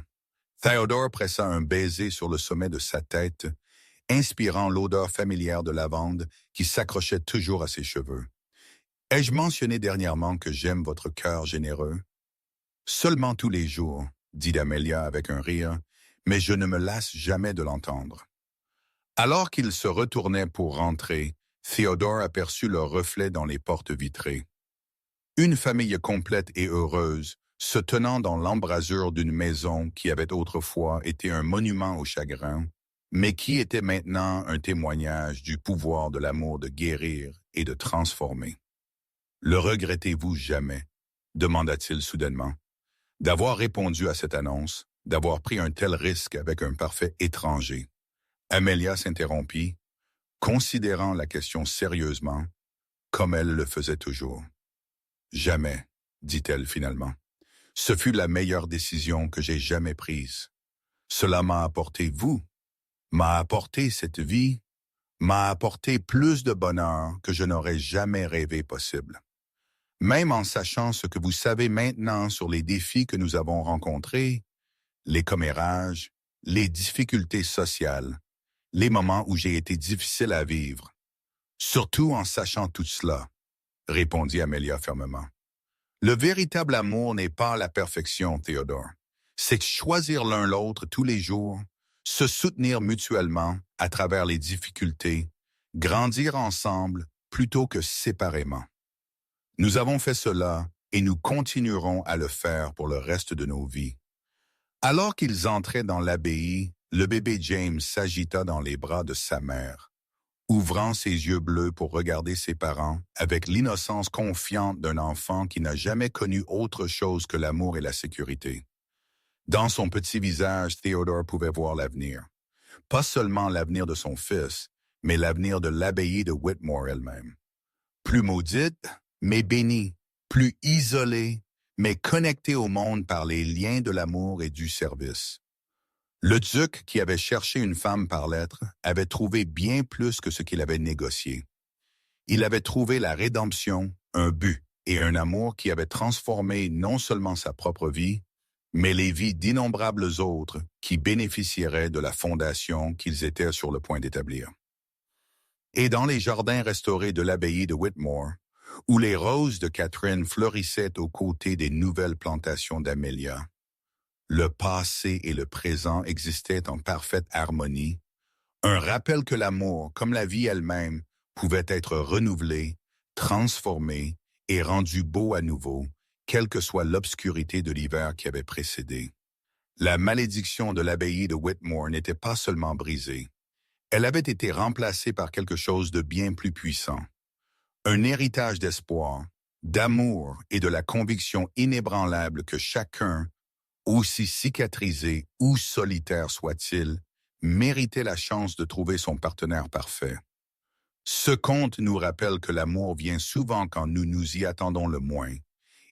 Theodore pressa un baiser sur le sommet de sa tête, inspirant l'odeur familière de lavande qui s'accrochait toujours à ses cheveux. « Ai-je mentionné dernièrement que j'aime votre cœur généreux? »« Seulement tous les jours, » dit Amelia avec un rire, « mais je ne me lasse jamais de l'entendre. » Alors qu'ils se retournaient pour rentrer, Theodore aperçut leur reflet dans les portes vitrées. Une famille complète et heureuse, se tenant dans l'embrasure d'une maison qui avait autrefois été un monument au chagrin, mais qui était maintenant un témoignage du pouvoir de l'amour de guérir et de transformer. « Le regrettez-vous jamais? » demanda-t-il soudainement. D'avoir répondu à cette annonce, d'avoir pris un tel risque avec un parfait étranger. Amelia s'interrompit, considérant la question sérieusement, comme elle le faisait toujours. « Jamais, » dit-elle finalement. « Ce fut la meilleure décision que j'ai jamais prise. Cela m'a apporté vous, m'a apporté cette vie, m'a apporté plus de bonheur que je n'aurais jamais rêvé possible. Même en sachant ce que vous savez maintenant sur les défis que nous avons rencontrés, les commérages, les difficultés sociales, les moments où j'ai été difficile à vivre. Surtout en sachant tout cela, » répondit Amelia fermement. « Le véritable amour n'est pas la perfection, Theodore. C'est choisir l'un l'autre tous les jours, se soutenir mutuellement à travers les difficultés, grandir ensemble plutôt que séparément. Nous avons fait cela et nous continuerons à le faire pour le reste de nos vies. Alors qu'ils entraient dans l'abbaye, le bébé James s'agita dans les bras de sa mère, ouvrant ses yeux bleus pour regarder ses parents avec l'innocence confiante d'un enfant qui n'a jamais connu autre chose que l'amour et la sécurité. Dans son petit visage, Theodore pouvait voir l'avenir. Pas seulement l'avenir de son fils, mais l'avenir de l'abbaye de Whitmore elle-même. Plus maudite, mais bénie, plus isolée, mais connectée au monde par les liens de l'amour et du service. Le duc, qui avait cherché une femme par lettre, avait trouvé bien plus que ce qu'il avait négocié. Il avait trouvé la rédemption, un but et un amour qui avait transformé non seulement sa propre vie, mais les vies d'innombrables autres qui bénéficieraient de la fondation qu'ils étaient sur le point d'établir. Et dans les jardins restaurés de l'abbaye de Whitmore, où les roses de Catherine fleurissaient aux côtés des nouvelles plantations d'Amelia, le passé et le présent existaient en parfaite harmonie, un rappel que l'amour, comme la vie elle-même, pouvait être renouvelé, transformé et rendu beau à nouveau, quelle que soit l'obscurité de l'hiver qui avait précédé. La malédiction de l'abbaye de Whitmore n'était pas seulement brisée, elle avait été remplacée par quelque chose de bien plus puissant. Un héritage d'espoir, d'amour et de la conviction inébranlable que chacun, aussi cicatrisé ou solitaire soit-il, méritait la chance de trouver son partenaire parfait. Ce conte nous rappelle que l'amour vient souvent quand nous nous y attendons le moins,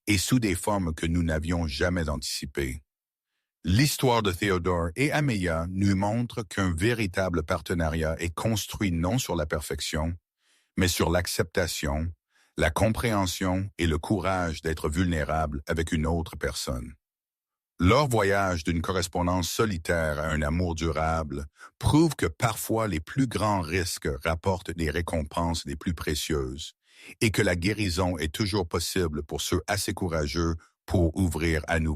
et sous des formes que nous n'avions jamais anticipées. L'histoire de Theodore et Amelia nous montre qu'un véritable partenariat est construit non sur la perfection, mais sur l'acceptation, la compréhension et le courage d'être vulnérable avec une autre personne. Leur voyage d'une correspondance solitaire à un amour durable prouve que parfois les plus grands risques rapportent des récompenses les plus précieuses et que la guérison est toujours possible pour ceux assez courageux pour ouvrir à nouveau